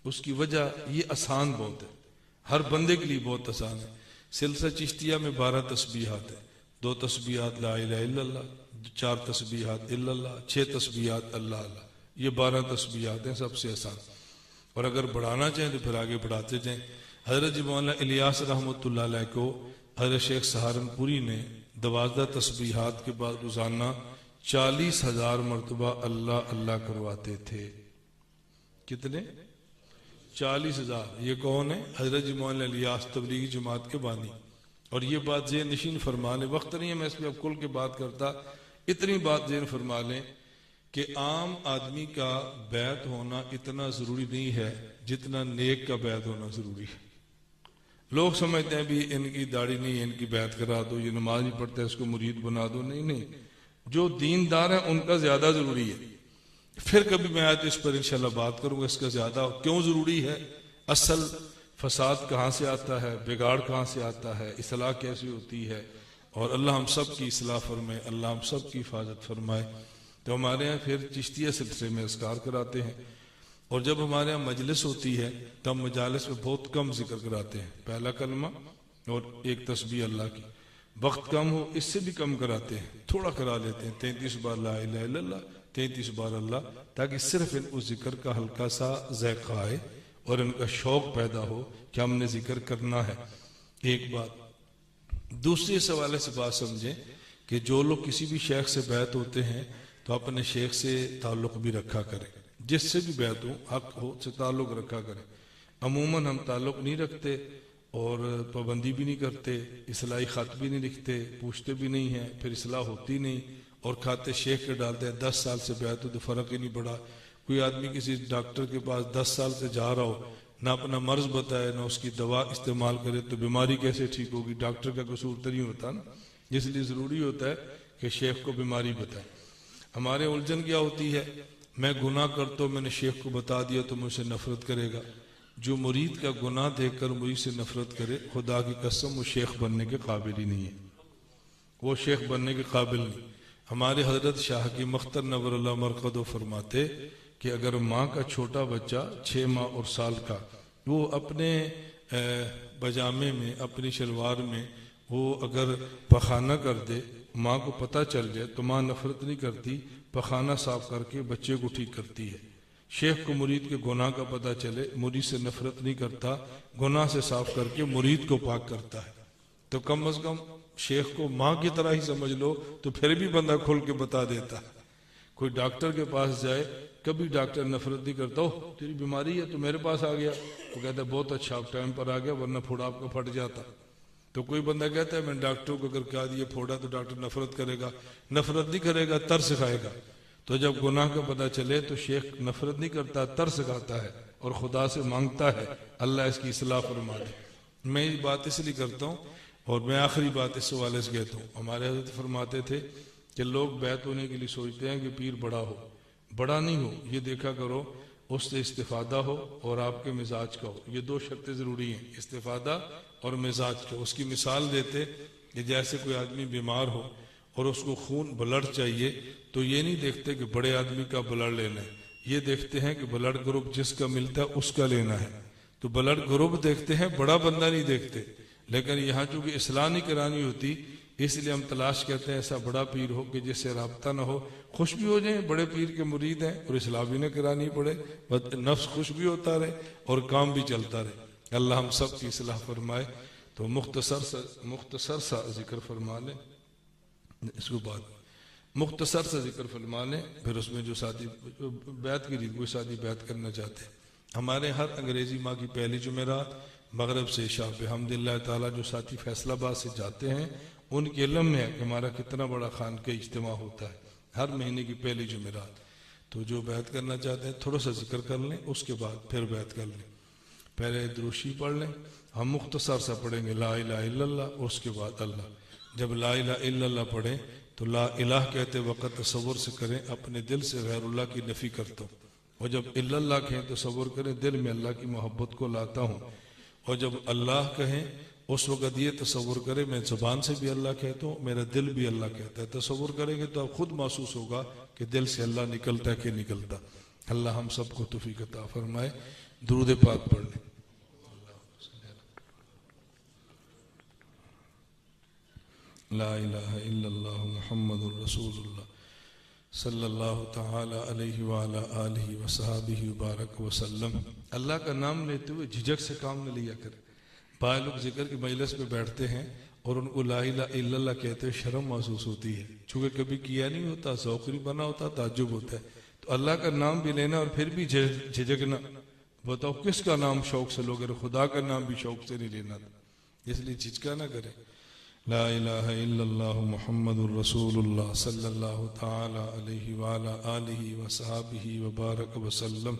اس کی وجہ یہ آسان بہت ہے، ہر بندے کے لیے بہت آسان ہے۔ سلسلہ چشتیہ میں 12 تسبیحات ہیں، 2 تسبیحات لا الہ الا اللہ، 4 تسبیحات الا اللہ، 6 تسبیحات اللہ اللہ، یہ 12 تسبیحات ہیں، سب سے آسان۔ اور اگر بڑھانا چاہیں تو پھر آگے بڑھاتے جائیں۔ حضرت مولانا الیاس رحمۃ اللہ علیہ کو حضرت شیخ سہارنپوری نے 12 تسبیحات کے بعد روزانہ 40,000 مرتبہ اللہ اللہ کرواتے تھے۔ کتنے؟ 40,000۔ یہ کون ہے؟ حضرت مولانا الیاس تبلیغی جماعت کے بانی۔ اور یہ بات ذہن نشین فرما لیں، وقت نہیں ہے میں اس پہ اب کھل کے بات کرتا، اتنی بات ذہن فرما لیں کہ عام آدمی کا بیعت ہونا اتنا ضروری نہیں ہے جتنا نیک کا بیعت ہونا ضروری ہے۔ لوگ سمجھتے ہیں بھی ان کی داڑھی نہیں ہے، ان کی بیعت کرا دو، یہ نماز نہیں پڑھتا ہے اس کو مرید بنا دو۔ نہیں نہیں، جو دیندار ہیں ان کا زیادہ ضروری ہے۔ پھر کبھی میں آج اس پر انشاءاللہ بات کروں گا، اس کا زیادہ کیوں ضروری ہے، اصل فساد کہاں سے آتا ہے، بگاڑ کہاں سے آتا ہے، اصلاح کیسے ہوتی ہے، اور اللہ ہم سب کی اصلاح فرمائے، اللہ ہم سب کی حفاظت فرمائے۔ تو ہمارے ہاں پھر چشتیہ سلسلے میں اذکار کراتے ہیں، اور جب ہمارے ہاں مجلس ہوتی ہے تو ہم مجالس میں بہت کم ذکر کراتے ہیں، پہلا کلمہ اور 1 تسبیح اللہ کی۔ وقت کم ہو اس سے بھی کم کراتے ہیں، تھوڑا کرا لیتے ہیں، 33 بار لا الہ الا اللہ، 33 بار اللہ، تاکہ صرف ان اس ذکر کا ہلکا سا ذائقہ آئے اور ان کا شوق پیدا ہو کہ ہم نے ذکر کرنا ہے۔ ایک بات دوسری اس حوالے سے بات سمجھیں کہ جو لوگ کسی بھی شیخ سے بیعت ہوتے ہیں تو اپنے شیخ سے تعلق بھی رکھا کریں، جس سے بھی بیعت ہو حق ہو سے تعلق رکھا کریں۔ عموماً ہم تعلق نہیں رکھتے اور پابندی بھی نہیں کرتے، اصلاحی خط بھی نہیں لکھتے، پوچھتے بھی نہیں ہیں، پھر اصلاح ہوتی نہیں، اور کھاتے شیخ کے ڈالتے ہیں۔ 10 سال سے بیعت ہو تو فرق ہی نہیں پڑا۔ کوئی آدمی کسی ڈاکٹر کے پاس 10 سال سے جا رہا ہو، نہ اپنا مرض بتائے نہ اس کی دوا استعمال کرے، تو بیماری کیسے ٹھیک ہوگی؟ ڈاکٹر کا قصور تو نہیں ہوتا نا، اس لیے ضروری ہوتا ہے کہ شیخ کو بیماری بتائے۔ ہمارے الجھن کیا ہوتی ہے، میں گناہ کرتا ہوں، میں نے شیخ کو بتا دیا تو مجھ سے نفرت کرے گا۔ جو مرید کا گناہ دیکھ کر مرید سے نفرت کرے، خدا کی قسم وہ شیخ بننے کے قابل ہی نہیں ہے، وہ شیخ بننے کے قابل نہیں۔ ہمارے حضرت شاہ کی مختر نور اللہ مرقدو فرماتے کہ اگر ماں کا چھوٹا بچہ 6 ماہ اور سال کا وہ اپنے پاجامے میں، اپنی شلوار میں وہ اگر پخانہ کر دے، ماں کو پتہ چل جائے تو ماں نفرت نہیں کرتی، پخانہ صاف کر کے بچے کو ٹھیک کرتی ہے۔ شیخ کو مرید کے گناہ کا پتہ چلے، مرید سے نفرت نہیں کرتا، گناہ سے صاف کر کے مرید کو پاک کرتا ہے۔ تو کم از کم شیخ کو ماں کی طرح ہی سمجھ لو تو پھر بھی بندہ کھل کے بتا دیتا ہے۔ کوئی ڈاکٹر کے پاس جائے، کبھی ڈاکٹر نفرت نہیں کرتا، اوہ تیری بیماری ہے تو میرے پاس آ گیا، وہ کہتا ہے بہت اچھا آپ ٹائم پر آ گیا ورنہ پھوڑا آپ کا پھٹ جاتا۔ تو کوئی بندہ کہتا ہے میں ڈاکٹر کو اگر کہا دیا پھوڑا تو ڈاکٹر نفرت کرے گا، نفرت نہیں کرے گا، ترس کھائے گا۔ تو جب گناہ کا پتہ چلے تو شیخ نفرت نہیں کرتا، ترس کھاتا ہے اور خدا سے مانگتا ہے اللہ اس کی اصلاح فرما دے۔ میں یہ بات اس لیے کرتا ہوں، اور میں آخری بات اس حوالے سے کہتا ہوں، ہمارے حضرت فرماتے تھے کہ لوگ بیعت ہونے کے لیے سوچتے ہیں کہ پیر بڑا ہو، بڑا نہیں ہو، یہ دیکھا کرو اس سے استفادہ ہو اور آپ کے مزاج کا ہو، یہ 2 شرطیں ضروری ہیں، استفادہ اور مزاج کا۔ اس کی مثال دیتے کہ جیسے کوئی آدمی بیمار ہو اور اس کو خون بلڈ چاہیے تو یہ نہیں دیکھتے کہ بڑے آدمی کا بلڈ لینا ہے، یہ دیکھتے ہیں کہ بلڈ گروپ جس کا ملتا ہے اس کا لینا ہے۔ تو بلڈ گروپ دیکھتے ہیں، بڑا بندہ نہیں دیکھتے۔ لیکن یہاں چونکہ اصلاح نہیں کرانی ہوتی، اس لیے ہم تلاش کرتے ہیں ایسا بڑا پیر ہو کہ جس سے رابطہ نہ ہو، خوش بھی ہو جائیں بڑے پیر کے مرید ہیں اور اصلاح بھی نہ کرانی پڑے، نفس خوش بھی ہوتا رہے اور کام بھی چلتا رہے۔ اللہ ہم سب کی اصلاح فرمائے۔ تو مختصر سا ذکر فرما لیں، اس کو بعد مختصر سا ذکر فرما لیں، پھر اس میں جو ساتھی بیعت کی کوئی ساتھی بیعت کرنا چاہتے ہیں۔ ہمارے ہر انگریزی ماہ کی پہلی جمعرات مغرب سے عشاء پہ الحمدللہ تعالیٰ جو ساتھی فیصل آباد سے جاتے ہیں ان کے علم میں ہے کہ ہمارا کتنا بڑا خانقاہ اجتماع ہوتا ہے ہر مہینے کی پہلی جمعرات۔ تو جو بیعت کرنا چاہتے ہیں تھوڑا سا ذکر کر لیں، اس کے بعد پھر بیعت کر لیں۔ پہلے دروشی پڑھ لیں، ہم مختصر سا پڑھیں گے لا الہ الا اللہ، اور اس کے بعد اللہ۔ جب لا الہ الا اللہ پڑھیں تو لا الہ کہتے وقت تصور سے کریں اپنے دل سے غیر اللہ کی نفی کرتا ہوں، اور جب الا اللہ کہیں تصور کریں دل میں اللہ کی محبت کو لاتا ہوں، اور جب اللہ کہیں اس وقت یہ تصور کریں میں زبان سے بھی اللہ کہتا ہوں، میرا دل بھی اللہ کہتا ہے۔ تصور کریں گے تو آپ خود محسوس ہوگا کہ دل سے اللہ نکلتا ہے کہ نکلتا۔ اللہ ہم سب کو توفیق عطا فرمائے۔ درود پاک پڑھ لیں۔ لا الہ الا اللہ محمد الرسول اللہ صلی اللہ تعالی علیہ وعلا آلہ وصحابہ وبارک وسلم۔ اللہ کا نام لیتے ہوئے جھجک سے کام نہ لیا کرے۔ بعض لوگ ذکر کی مجلس میں بیٹھتے ہیں اور ان کو لا الہ الا اللہ کہتے ہوئے شرم محسوس ہوتی ہے، چونکہ کبھی کیا نہیں ہوتا، ذوق نہیں بنا ہوتا، تعجب ہوتا ہے۔ تو اللہ کا نام بھی لینا اور پھر بھی جھجکنا، بتاؤ کس کا نام شوق سے لوگ؟ خدا کا نام بھی شوق سے نہیں لینا تھا، اس لیے جھجکا نہ کرے۔ لا الہ الا اللہ محمد الرسول اللہ صلی اللہ تعالی علیہ وعلا آلہ وصحابہ وبارک وسلم۔